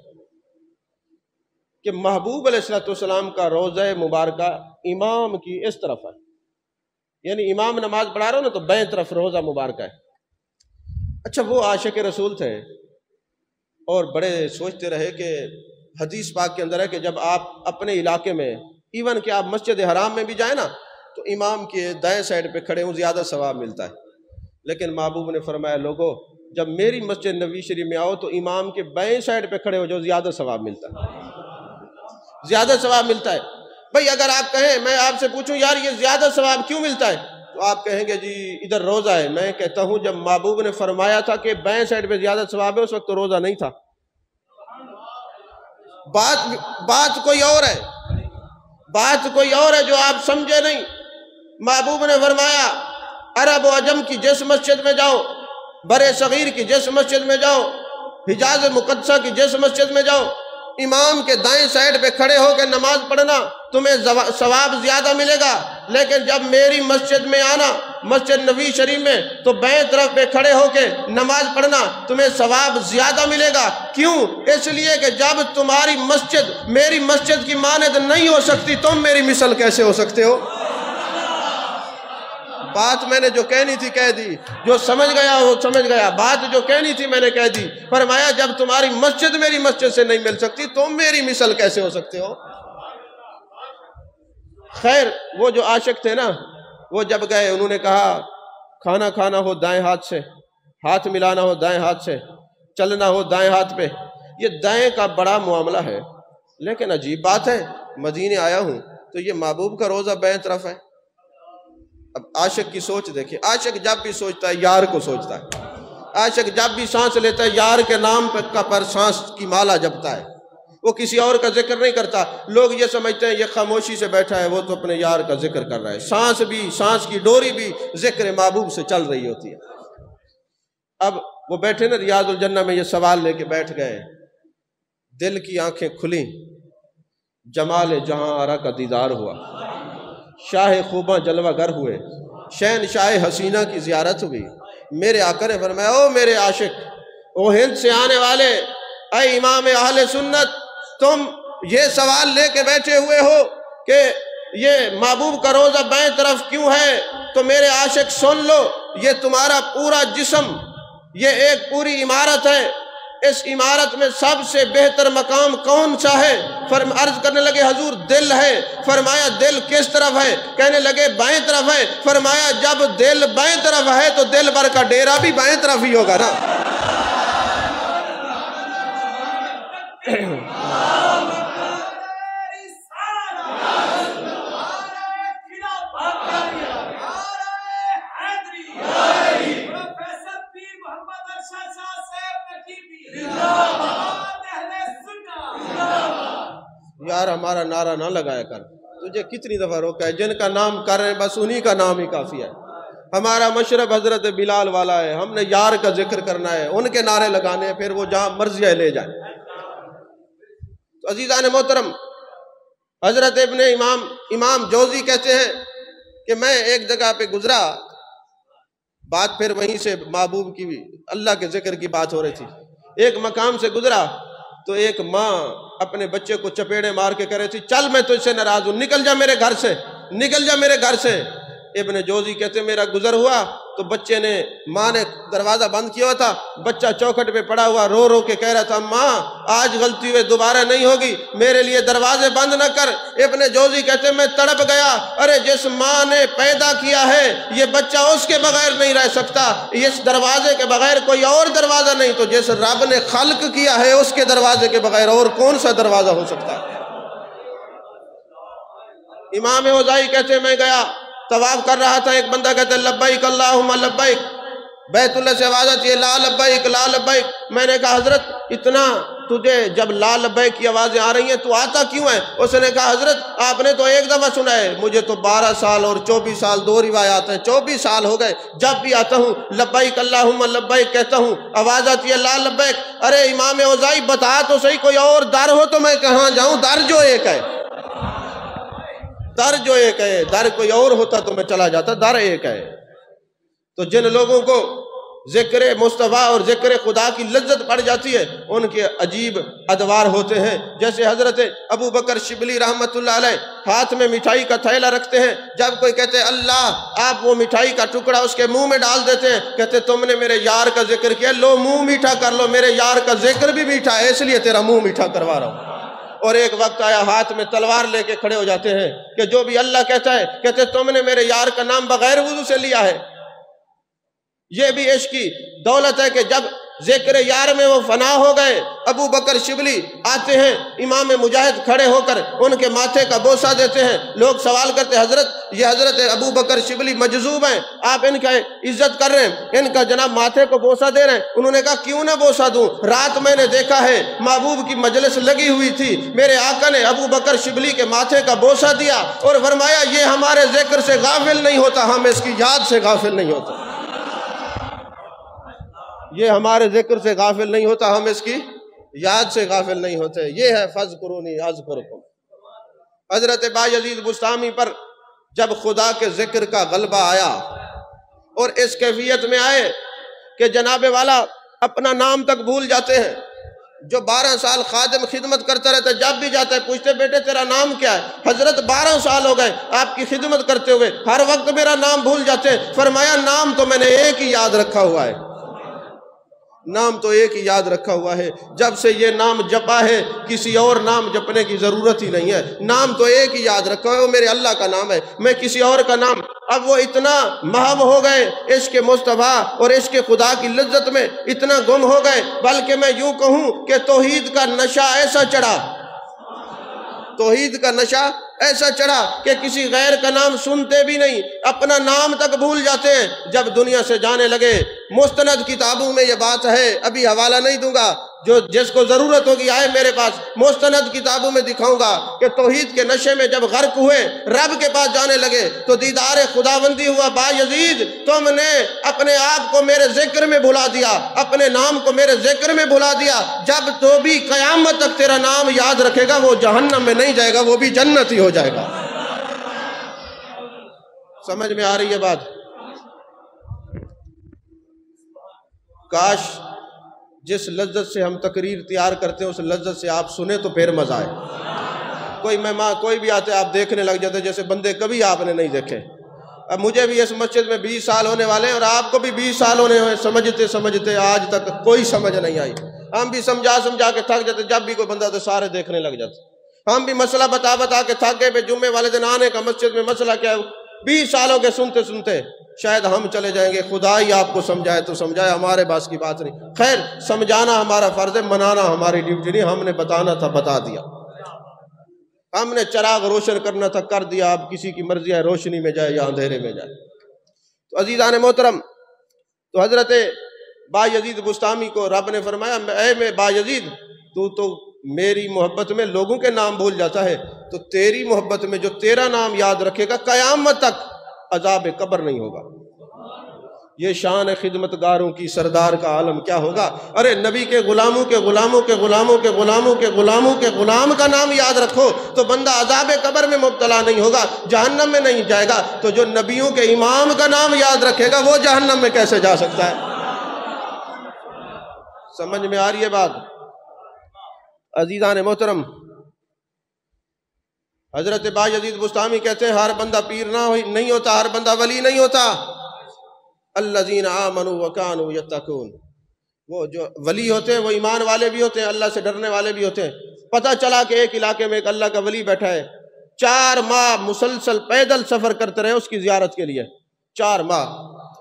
کہ محبوب علیہ السلام کا روضہ مبارکہ امام کی اس طرف ہے، یعنی امام نماز پڑھا رہا ہو نا تو بائیں طرف روضہ مبارکہ ہے۔ اچھا وہ عاشق رسول تھے اور بڑے سوچتے رہے کہ حدیث پاک کے اندر ہے کہ جب آپ اپنے علاقے میں ایون کہ آپ مسجد حرام میں بھی جائیں نا تو امام کے دائیں سائڈ پہ کھڑے ہوں زیادہ ثواب ملتا ہے، لیکن محبوب نے فرمایا لوگو جب میری مسجد نبی شریف میں آؤ تو امام کے بائیں سائڈ پہ کھڑے ہو جو زیادہ ثواب ملتا ہے، زیادہ ثواب ملتا ہے۔ بھئی اگر آپ کہیں میں آپ سے پوچھوں یار یہ زیادہ ثواب کیوں ملتا ہے تو آپ کہیں گے جی ادھر روزہ ہے۔ میں کہتا ہوں جب محبوب نے فرمایا تھا کہ بائیں سائڈ پہ زیادہ ثواب ہے اس وقت تو روزہ نہیں تھا، بات کوئی اور ہے، بات کوئی اور ہے جو آپ سمجھے نہیں۔ محبوب نے فرمایا عرب و عجم کی جس مسجد میں جاؤ، برے صغیر کی جس مسجد میں جاؤ، حجاز مقدسہ کی جس مسجد میں جاؤ، امام کے دائیں سائڈ پہ کھڑے ہو کے نماز پڑھنا تمہیں ثواب زیادہ ملے گا، لیکن جب میری مسجد میں آنا مسجد نبی شریف میں تو بائیں طرف پہ کھڑے ہو کے نماز پڑھنا تمہیں ثواب زیادہ ملے گا۔ کیوں؟ اس لیے کہ جب تمہاری مسجد میری مسجد کی مانند نہیں ہو سکتی تم میری مثل کیسے ہو سکتے ہو؟ بات میں نے جو کہنی تھی کہہ دی، جو سمجھ گیا وہ سمجھ گیا، بات جو کہنی تھی میں نے کہہ دی۔ فرمایا جب تمہاری مسجد میری مسجد سے نہیں مل سکتی تم میری مثل کیسے ہو سکتے ہو؟ خیر وہ جو عاشق تھے نا وہ جب گئے انہوں نے کہا کھانا کھانا ہو دائیں ہاتھ سے، ہاتھ ملانا ہو دائیں ہاتھ سے، چلنا ہو دائیں ہاتھ پہ۔ یہ دائیں کا بڑا معاملہ ہے، لیکن عجیب بات ہے مدینے آیا ہوں تو یہ محبوب کا روزہ بائیں طرف ہے۔ اب عاشق کی سوچ دیکھیں، عاشق جب بھی سوچتا ہے یار کو سوچتا ہے، عاشق جب بھی سانس لیتا ہے یار کے نام پر سانس کی مالا جپتا ہے، وہ کسی اور کا ذکر نہیں کرتا۔ لوگ یہ سمجھتے ہیں یہ خاموشی سے بیٹھا ہے وہ تو اپنے یار کا ذکر کر رہا ہے، سانس بھی سانس کی ڈوری بھی ذکر محبوب سے چل رہی ہوتی ہے۔ اب وہ بیٹھے نا ریاض الجنہ میں یہ سوال لے کے بیٹھ گئے، دل کی آنکھیں کھلیں، جمال جہاں آرا کا دیدار ہوا، شاہ خوباں جلوہ گر ہوئے، شہنشاہ حسینہ کی زیارت ہوئی۔ میرے آقا نے فرمایا او میرے عاشق، او ہند سے آنے والے، اے امام اہل سنت، تم یہ سوال لے کے بیٹھے ہوئے ہو کہ یہ محبوب کا روزہ بائیں طرف کیوں ہے، تو میرے عاشق سن لو، یہ تمہارا پورا جسم یہ ایک پوری عمارت ہے، اس عمارت میں سب سے بہتر مقام کون سا ہے؟ عرض کرنے لگے حضور دل ہے۔ فرمایا دل کس طرف ہے؟ کہنے لگے بائیں طرف ہے۔ فرمایا جب دل بائیں طرف ہے تو دل بھر کا ڈیرا بھی بائیں طرف ہی ہوگا نا۔ یار ہمارا نعرہ نہ لگایا کر، تجھے کتنی دفعہ روکا ہے، جن کا نام کر رہے ہیں بس انہی کا نام ہی کافی ہے۔ ہمارا مشرب حضرت بلال والا ہے، ہم نے یار کا ذکر کرنا ہے، ان کے نعرے لگانے ہیں، پھر وہ جہاں مرضی ہے لے جائیں۔ تو عزیزان محترم، حضرت ابن امام جوزی کہتے ہیں کہ میں ایک جگہ پہ گزرا، بات پھر وہیں سے محبوب کی بھی اللہ کے ذکر کی بات ہو رہی تھی۔ ایک مقام سے گزرا تو ایک ماں اپنے بچے کو چپیڑے مار کے کہہ رہی تھی چل میں تجھ سے ناراض ہوں، نکل جا میرے گھر سے، نکل جا میرے گھر سے۔ ابن جوزی کہتے ہیں میرا گزر ہوا تو بچے نے، ماں نے دروازہ بند کیا ہوا تھا، بچہ چوکھٹ پہ پڑا ہوا رو رو کے کہہ رہا تھا ماں آج غلطی ہوئے دوبارہ نہیں ہوگی، میرے لیے دروازے بند نہ کر۔ ابن جوزی کہتے ہیں میں تڑپ گیا، ارے جس ماں نے پیدا کیا ہے یہ بچہ اس کے بغیر نہیں رہ سکتا، اس دروازے کے بغیر کوئی اور دروازہ نہیں، تو جس رب نے خلق کیا ہے اس کے دروازے کے بغیر اور کون سا دروازہ ہو سکتا ہے۔ امام اوزاعی کہتے ہیں میں گیا، طواف کر رہا تھا، ایک بندہ کہتا ہے لبیک اللہم لبیک، بیت اللہ سے آواز آتی ہے لا لبیک لا لبیک۔ میں نے کہا حضرت اتنا تجھے جب لا لبیک کی آوازیں آ رہی ہیں تو آتا کیوں ہے؟ اس نے کہا حضرت آپ نے تو ایک دفعہ سنا ہے، مجھے تو 12 سال اور 24 سال دو روایات ہیں، 24 سال ہو گئے، جب بھی آتا ہوں لبیک اللہم لبیک کہتا ہوں، آواز آتی ہے لا لبیک۔ ارے امام اوزاعی بتا تو صحیح کوئی اور در ہو تو میں کہاں جاؤں، در جو ایک ہے، در جو ایک ہے، در کوئی اور ہوتا تو میں چلا جاتا، در ایک ہے۔ تو جن لوگوں کو ذکر مصطفیٰ اور ذکر خدا کی لذت پڑ جاتی ہے ان کے عجیب ادوار ہوتے ہیں، جیسے حضرت ابو بکر شبلی رحمت اللہ علیہ ہاتھ میں مٹھائی کا تھیلا رکھتے ہیں، جب کوئی کہتے ہیں اللہ، آپ وہ مٹھائی کا ٹکڑا اس کے منہ میں ڈال دیتے ہیں، کہتے تم نے میرے یار کا ذکر کیا، لو منہ میٹھا کر لو، میرے یار کا ذکر بھی میٹھا ہے اس لیے تیرا منہ میٹھا کروا رہا ہوں۔ اور ایک وقت آیا ہاتھ میں تلوار لے کے کھڑے ہو جاتے ہیں کہ جو بھی اللہ کہتا ہے، کہتے تم نے میرے یار کا نام بغیر وضو سے لیا ہے۔ یہ بھی عشق کی دولت ہے کہ جب ذکر یار میں وہ فنا ہو گئے، ابو بکر شبلی آتے ہیں، امام مجاہد کھڑے ہو کر ان کے ماتھے کا بوسہ دیتے ہیں، لوگ سوال کرتے ہیں حضرت یہ حضرت ابو بکر شبلی مجذوب ہیں، آپ ان کا عزت کر رہے ہیں، ان کا جناب ماتھے کو بوسہ دے رہے ہیں۔ انہوں نے کہا کیوں نہ بوسہ دوں، رات میں نے دیکھا ہے محبوب کی مجلس لگی ہوئی تھی، میرے آقا نے ابو بکر شبلی کے ماتھے کا بوسہ دیا اور فرمایا یہ ہمارے ذکر سے غافل نہیں ہوتا، ہم اس کی یاد سے غافل نہیں ہوتا، یہ ہمارے ذکر سے غافل نہیں ہوتا، ہم اس کی یاد سے غافل نہیں ہوتے۔ یہ ہے فَاذْكُرُونِي أَذْكُرْكُمْ۔ حضرت بایزید بسطامی پر جب خدا کے ذکر کا غلبہ آیا اور اس کیفیت میں آئے کہ جناب والا اپنا نام تک بھول جاتے ہیں، جو 12 سال خادم خدمت کرتا رہتا ہے، جب بھی جاتا ہے پوچھتے بیٹے تیرا نام کیا ہے؟ حضرت 12 سال ہو گئے آپ کی خدمت کرتے ہوئے، ہر وقت میرا نام بھول جاتے ہیں۔ فرمایا نام تو میں نے ایک ہی یاد رکھا ہوا ہے، نام تو ایک ہی یاد رکھا ہوا ہے، جب سے یہ نام جپا ہے کسی اور نام جپنے کی ضرورت ہی نہیں ہے، نام تو ایک ہی یاد رکھا ہے، وہ میرے اللہ کا نام ہے، میں کسی اور کا نام۔ اب وہ اتنا محو ہو گئے عشق مصطفیٰ اور عشق خدا کی لذت میں، اتنا گم ہو گئے، بلکہ میں یوں کہوں کہ توحید کا نشہ ایسا چڑھا، توحید کا نشہ ایسا چڑھا کہ کسی غیر کا نام سنتے بھی نہیں، اپنا نام تک بھول جاتے ہیں۔ جب دنیا سے جانے لگے، مستند کتابوں میں یہ بات ہے، ابھی حوالہ نہیں دوں گا، جو جس کو ضرورت ہوگی آئے میرے پاس، مستند کتابوں میں دکھاؤں گا کہ توحید کے نشے میں جب غرق ہوئے، رب کے پاس جانے لگے تو دیدار خداوندی ہوا۔ بایزید تم نے اپنے آپ کو میرے ذکر میں بھلا دیا، اپنے نام کو میرے ذکر میں بھلا دیا، جب تو بھی قیامت تک تیرا نام یاد رکھے گا وہ جہنم میں نہیں جائے گا، وہ بھی جنت ہی ہو جائے گا۔ سمجھ میں آ رہی ہے بات؟ کاش جس لذت سے ہم تقریر تیار کرتے ہیں اس لذت سے آپ سنیں تو پھر مزہ آئے۔ کوئی مہمان کوئی بھی آتے آپ دیکھنے لگ جاتے جیسے بندے کبھی آپ نے نہیں دیکھے۔ اب مجھے بھی اس مسجد میں 20 سال ہونے والے ہیں اور آپ کو بھی 20 سال ہونے ہوئے، سمجھتے سمجھتے آج تک کوئی سمجھ نہیں آئی۔ ہم بھی سمجھا کے تھک جاتے، جب بھی کوئی بندہ تو سارے دیکھنے لگ جاتے۔ ہم بھی مسئلہ بتا کے تھک گئے، جمعے والے دن آنے کا مسجد میں مسئلہ کیا ہے، 20 سالوں کے سنتے شاید ہم چلے جائیں گے، خدا ہی آپ کو سمجھائے تو سمجھائے، ہمارے باس کی بات نہیں۔ خیر، سمجھانا ہمارا فرض ہے، منانا ہماری ڈیوٹی نہیں، ہم نے بتانا تھا بتا دیا، ہم نے چراغ روشن کرنا تھا کر دیا، اب کسی کی مرضی ہے روشنی میں جائے یا اندھیرے میں جائے۔ تو عزیزان محترم، تو حضرت بایزید بسطامی کو رب نے فرمایا، اے بایزید تو میری محبت میں لوگوں کے نام بھول جاتا ہے، تو تیری محبت میں جو تیرا نام یاد رکھے گا قیامت تک عذاب قبر نہیں ہوگا۔ یہ شان خدمتگاروں کی، سردار کا عالم کیا ہوگا۔ ارے نبی کے غلاموں کے غلاموں کے غلاموں کے غلاموں کے غلاموں کے غلام کا نام یاد رکھو تو بندہ عذاب قبر میں مبتلا نہیں ہوگا، جہنم میں نہیں جائے گا۔ تو جو نبیوں کے امام کا نام یاد رکھے گا وہ جہنم میں کیسے جا سکتا ہے؟ سمجھ میں آ رہی ہے بات؟ عزیزان محترم، حضرت بایزید بسطامی کہتے ہیں ہر بندہ پیر نہیں ہوتا، ہر بندہ ولی نہیں ہوتا۔ الذین آمنوا وکانوا یتقون، وہ جو ولی ہوتے ہیں وہ ایمان والے بھی ہوتے ہیں، اللہ سے ڈرنے والے بھی ہوتے ہیں۔ پتہ چلا کہ ایک علاقے میں ایک اللہ کا ولی بیٹھا ہے، 4 ماہ مسلسل پیدل سفر کرتے رہے اس کی زیارت کے لیے، 4 ماہ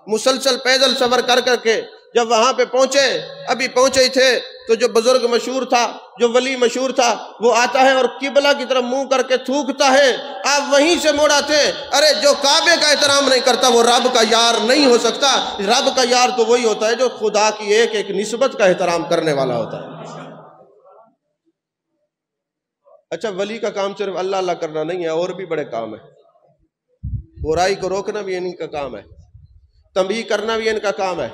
مسلسل پیدل سفر کر کے جب وہاں پہ پہنچے، ابھی پہنچے ہی تھے تو جو بزرگ مشہور تھا، جو ولی مشہور تھا، وہ آتا ہے اور قبلہ کی طرف منہ کر کے تھوکتا ہے۔ آپ وہیں سے موڑ آتے ہیں، ارے جو کعبے کا احترام نہیں کرتا وہ رب کا یار نہیں ہو سکتا۔ رب کا یار تو وہی ہوتا ہے جو خدا کی ایک ایک نسبت کا احترام کرنے والا ہوتا ہے۔ اچھا، ولی کا کام صرف اللہ اللہ کرنا نہیں ہے، اور بھی بڑے کام ہے۔ برائی کو روکنا بھی ان کا کام ہے، تنبیہ کرنا بھی ان کا کام ہے،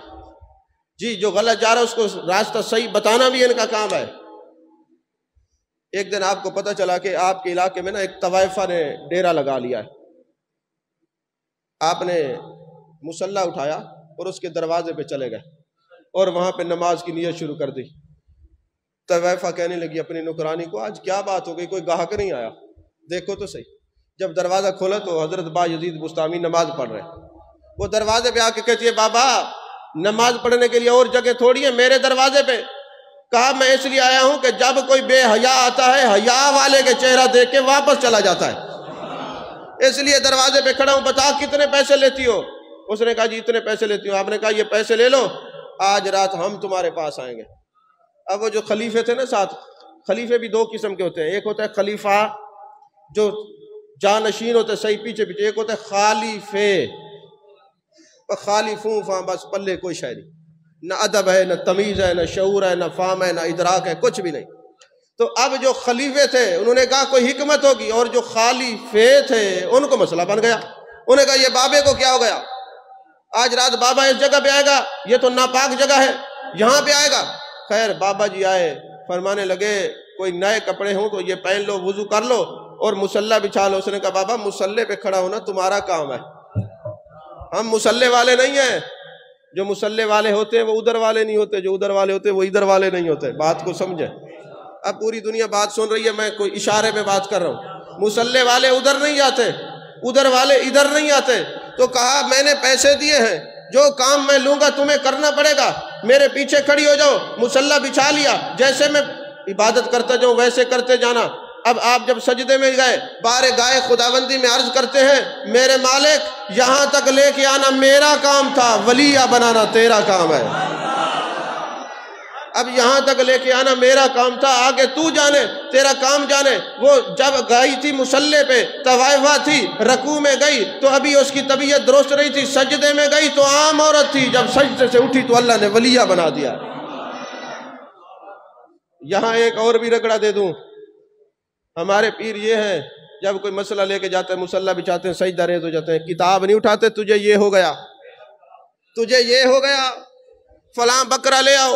جی جو غلط جا رہا ہے اس کو راستہ صحیح بتانا بھی ان کا کام ہے۔ ایک دن آپ کو پتہ چلا کہ آپ کے علاقے میں نا ایک طوائفہ نے ڈیرا لگا لیا ہے، آپ نے مصلی اٹھایا اور اس کے دروازے پہ چلے گئے اور وہاں پہ نماز کی نیت شروع کر دی۔ طوائفہ کہنے لگی اپنی نوکرانی کو، آج کیا بات ہو گئی، کوئی گاہک نہیں آیا، دیکھو تو صحیح۔ جب دروازہ کھولا تو حضرت بایزید بسطامی نماز پڑھ رہے، وہ دروازے پہ آ کے کہتی ہے، بابا نماز پڑھنے کے لیے اور جگہ تھوڑی ہے، میرے دروازے پہ۔ کہا میں اس لیے آیا ہوں کہ جب کوئی بے حیا آتا ہے حیا والے کے چہرہ دیکھ کے واپس چلا جاتا ہے، اس لیے دروازے پہ کھڑا ہوں، بتا کتنے پیسے لیتی ہو؟ اس نے کہا جی اتنے پیسے لیتی ہوں۔ آپ نے کہا یہ پیسے لے لو، آج رات ہم تمہارے پاس آئیں گے۔ اب وہ جو خلیفے تھے نا ساتھ، خلیفے بھی 2 قسم کے ہوتے ہیں، ایک ہوتا ہے خلیفہ جو جانشین ہوتے ہیں صحیح پیچھے پیچھے، ایک ہوتا ہے خالیفے، خالی فوں فاں بس پلے کوئی شے نہیں، نہ ادب ہے، نہ تمیز ہے، نہ شعور ہے، نہ فہم ہے، نہ ادراک ہے، کچھ بھی نہیں۔ تو اب جو خلیفے تھے انہوں نے کہا کوئی حکمت ہوگی، اور جو خلیفے تھے ان کو مسئلہ بن گیا۔ انہوں نے کہا یہ بابے کو کیا ہو گیا، آج رات بابا اس جگہ پہ آئے گا، یہ تو ناپاک جگہ ہے، یہاں پہ آئے گا۔ خیر بابا جی آئے، فرمانے لگے کوئی نئے کپڑے ہوں تو یہ پہن لو، وضو کر لو اور مصلی بچھا لو۔ اس نے کہا بابا مصلی پہ کھڑا ہونا تمہارا کام ہے، ہم مصلی والے نہیں ہیں۔ جو مصلی والے ہوتے ہیں وہ ادھر والے نہیں ہوتے، جو ادھر والے ہوتے ہیں وہ ادھر والے نہیں ہوتے۔ بات کو سمجھیں، اب پوری دنیا بات سن رہی ہے، میں کوئی اشارے میں بات کر رہا ہوں۔ مصلی والے ادھر نہیں جاتے، ادھر والے ادھر نہیں آتے۔ تو کہا میں نے پیسے دیے ہیں، جو کام میں لوں گا تمہیں کرنا پڑے گا، میرے پیچھے کھڑی ہو جاؤ۔ مصلی بچھا لیا، جیسے میں عبادت کرتا جاؤں ویسے کرتے جانا۔ اب آپ جب سجدے میں گئے، بارے گائے خداوندی میں عرض کرتے ہیں میرے مالک یہاں تک لے کے آنا میرا کام تھا، ولیہ بنانا تیرا کام ہے۔ اب یہاں تک لے کے آنا میرا کام تھا، آگے تو جانے، تیرا کام جانے۔ وہ جب گئی تھی مصلی پہ، طوائفہ تھی، رکوع میں گئی تو ابھی اس کی طبیعت درست رہی تھی، سجدے میں گئی تو عام عورت تھی، جب سجدے سے اٹھی تو اللہ نے ولیہ بنا دیا۔ یہاں ایک اور بھی رگڑا دے دوں، ہمارے پیر یہ ہیں جب کوئی مسئلہ لے کے جاتے ہیں مصلی بچھاتے ہیں، سجدہ ریز ہو جاتے ہیں، کتاب نہیں اٹھاتے، تجھے یہ ہو گیا، تجھے یہ ہو گیا، فلاں بکرا لے آؤ،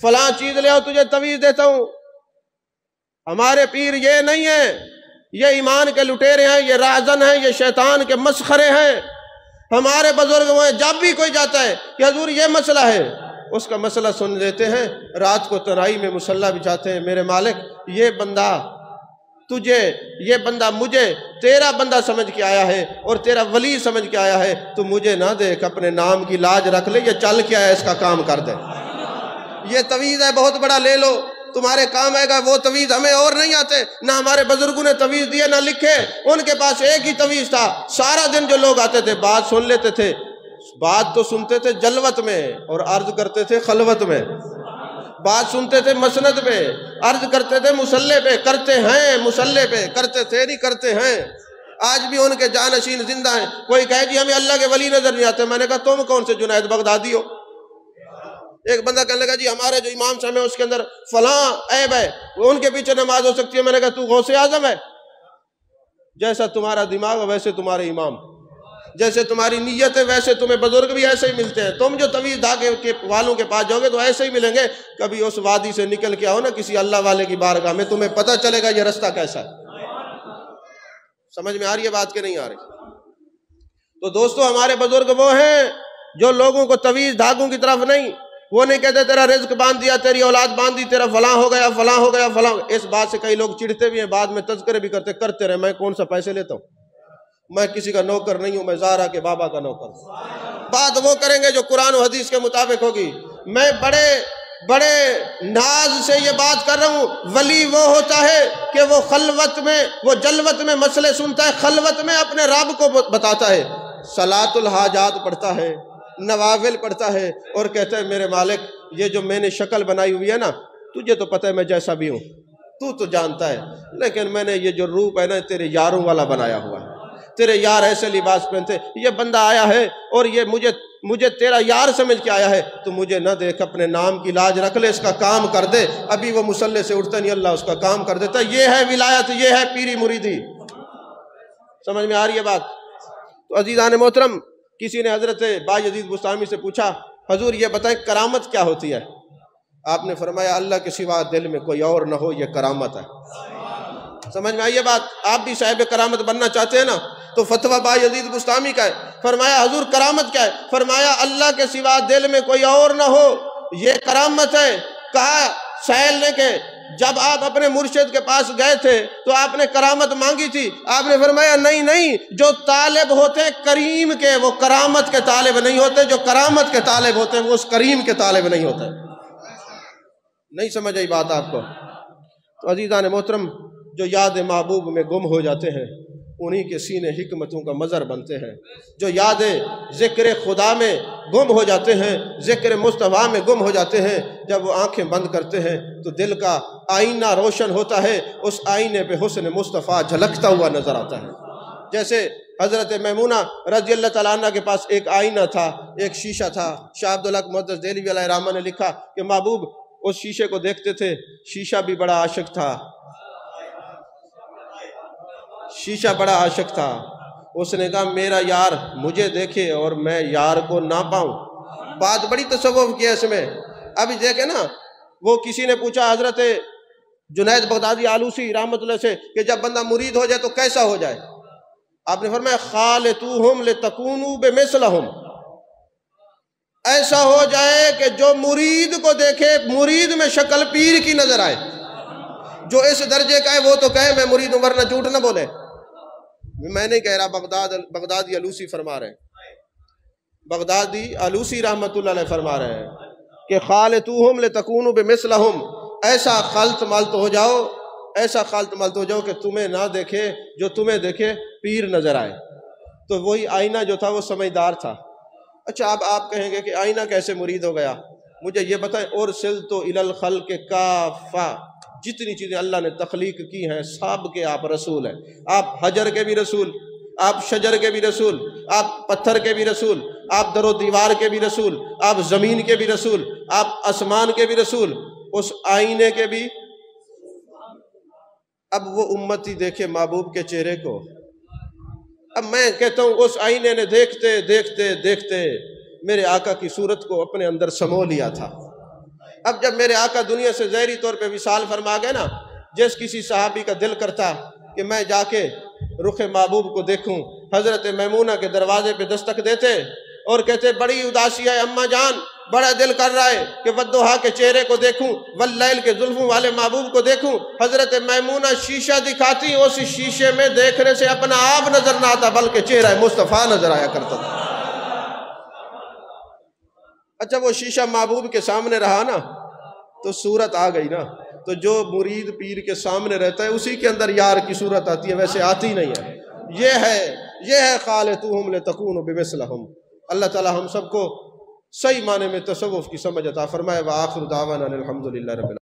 فلاں چیز لے آؤ، تجھے تویز دیتا ہوں۔ ہمارے پیر یہ نہیں ہیں، یہ ایمان کے لٹیرے ہیں، یہ راہزن ہیں، یہ شیطان کے مسخرے ہیں۔ ہمارے بزرگ وہ ہیں جب بھی کوئی جاتا ہے کہ حضور یہ مسئلہ ہے، اس کا مسئلہ سن لیتے ہیں، رات کو تنہائی میں مصلی بچھاتے ہیں، میرے مالک یہ بندہ تجھے، یہ بندہ مجھے تیرا بندہ سمجھ کے آیا ہے اور تیرا ولی سمجھ کے آیا ہے، تو مجھے نہ دیکھ، اپنے نام کی لاج رکھ لے، یہ چل کے آیا اس کا کام کر دے، یہ تویز ہے بہت بڑا، لے لو تمہارے کام آئے گا۔ وہ تویز ہمیں اور نہیں آتے، نہ ہمارے بزرگوں نے تویز دیے نہ لکھے، ان کے پاس ایک ہی تویز تھا، سارا دن جو لوگ آتے تھے بات سن لیتے تھے، بات تو سنتے تھے جلوت میں اور عرض کرتے تھے خلوت میں، بات سنتے تھے مسند پہ، عرض کرتے تھے مصلی پہ، کرتے ہیں مصلی پہ، کرتے تھے نہیں کرتے ہیں۔ آج بھی ان کے جانشین زندہ ہیں۔ کوئی کہے جی ہمیں اللہ کے ولی نظر نہیں آتے، میں نے کہا تم کون سے جنید بغدادی ہو؟ ایک بندہ کہنے لگا جی ہمارے جو امام صاحب ہیں اس کے اندر فلاں عیب ہے، ان کے پیچھے نماز ہو سکتی ہے۔ میں نے کہا تو غوث اعظم ہے؟ جیسا تمہارا دماغ ویسے تمہارے امام، جیسے تمہاری نیت ہے ویسے تمہیں بزرگ بھی ایسے ہی ملتے ہیں۔ تم جو طویل دھاگے کے والوں کے پاس جاؤ گے تو ایسے ہی ملیں گے۔ کبھی اس وادی سے نکل کے آؤ نا کسی اللہ والے کی بارگاہ میں، تمہیں پتہ چلے گا یہ رستہ کیسا ہے۔ سمجھ میں آ رہی ہے بات کہ نہیں آ رہی؟ تو دوستو ہمارے بزرگ وہ ہیں جو لوگوں کو طویل دھاگوں کی طرف نہیں، وہ نہیں کہتے تیرا رزق باندھ دیا، تیری اولاد باندھ دی، تیرا فلاں ہو گیا فلاں ہو گیا فلاں۔ اس بات سے کئی لوگ چڑھتے بھی ہیں، بعد میں تذکرے بھی کرتے رہے، میں کون سا پیسے لیتا ہوں، میں کسی کا نوکر نہیں ہوں، میں زہرا کے بابا کا نوکر ہوں۔ بات وہ کریں گے جو قرآن و حدیث کے مطابق ہوگی۔ میں بڑے ناز سے یہ بات کر رہا ہوں، ولی وہ ہوتا ہے کہ وہ خلوت میں، وہ جلوت میں مسئلے سنتا ہے، خلوت میں اپنے رب کو بتاتا ہے، صلاۃ الحاجات پڑھتا ہے، نوافل پڑھتا ہے، اور کہتا ہے میرے مالک یہ جو میں نے شکل بنائی ہوئی ہے نا، تجھے تو پتہ ہے میں جیسا بھی ہوں، تو جانتا ہے، لیکن میں نے یہ جو روپ ہے نا تیرے یاروں والا بنایا ہوا ہے، تیرے یار ایسے لباس پہنتے، یہ بندہ آیا ہے اور یہ مجھے تیرا یار سمجھ کے آیا ہے، تو مجھے نہ دیکھ، اپنے نام کی لاج رکھ لے، اس کا کام کر دے۔ ابھی وہ مصلی سے اٹھتا نہیں، اللہ اس کا کام کر دیتا۔ یہ ہے ولایت، یہ ہے پیری مریدی۔ سمجھ میں آ رہی ہے بات؟ تو عزیزان محترم، کسی نے حضرت بایزید بستامی سے پوچھا حضور یہ بتائیں کرامت کیا ہوتی ہے؟ آپ نے فرمایا اللہ کے سوا دل میں کوئی اور نہ ہو، یہ کرامت ہے۔ سمجھ میں آئی یہ بات؟ آپ بھی صاحب کرامت بننا چاہتے ہیں نا، تو فتویٰ بایزید بستامی کا ہے۔ فرمایا حضور کرامت کیا ہے؟ فرمایا اللہ کے سوا دل میں کوئی اور نہ ہو، یہ کرامت ہے۔ کہا سائل نے کہ جب آپ اپنے مرشد کے پاس گئے تھے تو آپ نے کرامت مانگی تھی؟ آپ نے فرمایا نہیں، جو طالب ہوتے ہیں کریم کے وہ کرامت کے طالب نہیں ہوتے، جو کرامت کے طالب ہوتے ہیں وہ اس کریم کے طالب نہیں ہوتے۔ نہیں سمجھ آئی بات آپ کو؟ تو عزیزان محترم، جو یاد محبوب میں گم ہو جاتے ہیں انہی کے سینے حکمتوں کا مظہر بنتے ہیں۔ جو یاد ذکر خدا میں گم ہو جاتے ہیں، ذکر مصطفیٰ میں گم ہو جاتے ہیں، جب وہ آنکھیں بند کرتے ہیں تو دل کا آئینہ روشن ہوتا ہے، اس آئینے پہ حسن مصطفیٰ جھلکتا ہوا نظر آتا ہے۔ جیسے حضرت میمونہ رضی اللہ تعالیٰ عنہ کے پاس ایک آئینہ تھا، ایک شیشہ تھا۔ شاہ عبدالحق محدث دہلوی علیہ الرحمہ نے لکھا کہ محبوب اس شیشے کو دیکھتے تھے، شیشہ بھی بڑا عاشق تھا، شیشہ بڑا عاشق تھا۔ اس نے کہا میرا یار مجھے دیکھے اور میں یار کو نہ پاؤں۔ بات بڑی تصوف کی ہے اس میں۔ ابھی دیکھیں نا، وہ کسی نے پوچھا حضرت جنید بغدادی آلوسی رحمۃ اللہ سے کہ جب بندہ مرید ہو جائے تو کیسا ہو جائے؟ آپ نے فرمایا خالطوہم لتکونوا بمثلہم، ایسا ہو جائے کہ جو مرید کو دیکھے مرید میں شکل پیر کی نظر آئے۔ جو اس درجے کا ہے وہ تو کہے میں مرید ہوں، ورنہ جھوٹ نہ بولے۔ میں نہیں کہہ رہا، بغدادی آلوسی فرما رہے ہیں، بغدادی آلوسی رحمت اللہ علیہ فرما رہے ہیں کہ خالطوہم لتکونوا بمثلہم، ایسا خلط ملط ہو جاؤ، ایسا خلط ملط ہو جاؤ کہ تمہیں نہ دیکھے جو تمہیں دیکھے پیر نظر آئے۔ تو وہی آئینہ جو تھا وہ سمجھدار تھا۔ اچھا اب آپ کہیں گے کہ آئینہ کیسے مرید ہو گیا؟ مجھے یہ بتائیں، ارسلت الی الخلق کافہ، جتنی چیزیں اللہ نے تخلیق کی ہیں سب کے آپ رسول ہیں۔ آپ حجر کے بھی رسول، آپ شجر کے بھی رسول، آپ پتھر کے بھی رسول، آپ در و دیوار کے بھی رسول، آپ زمین کے بھی رسول، آپ آسمان کے بھی رسول، اس آئینے کے بھی۔ اب وہ امتی دیکھے محبوب کے چہرے کو۔ اب میں کہتا ہوں اس آئینے نے دیکھتے دیکھتے دیکھتے میرے آقا کی صورت کو اپنے اندر سمو لیا تھا۔ اب جب میرے آقا دنیا سے ظاہری طور پہ وصال فرما گئے نا، جس کسی صحابی کا دل کرتا کہ میں جا کے رخ محبوب کو دیکھوں، حضرت میمونہ کے دروازے پہ دستک دیتے اور کہتے بڑی اداسی ہے اماں جان، بڑا دل کر رہا ہے کہ ودھا کے چہرے کو دیکھوں، واللیل کے زلفوں والے محبوب کو دیکھوں۔ حضرت میمونہ شیشہ دکھاتی، اس شیشے میں دیکھنے سے اپنا آپ نظر نہ آتا بلکہ چہرہ مصطفیٰ نظر آیا کرتا تھا۔ اچھا وہ شیشہ محبوب کے سامنے رہا نا تو صورت آ گئی نا، تو جو مرید پیر کے سامنے رہتا ہے اسی کے اندر یار کی صورت آتی ہے، ویسے آتی نہیں ہے۔ یہ ہے خالطوہم لتکونوا بمثلہم۔ اللہ تعالی ہم سب کو صحیح معنی میں تصوف کی سمجھ عطا فرمائے۔ وآخر دعوانا الحمدللہ رب العالمین۔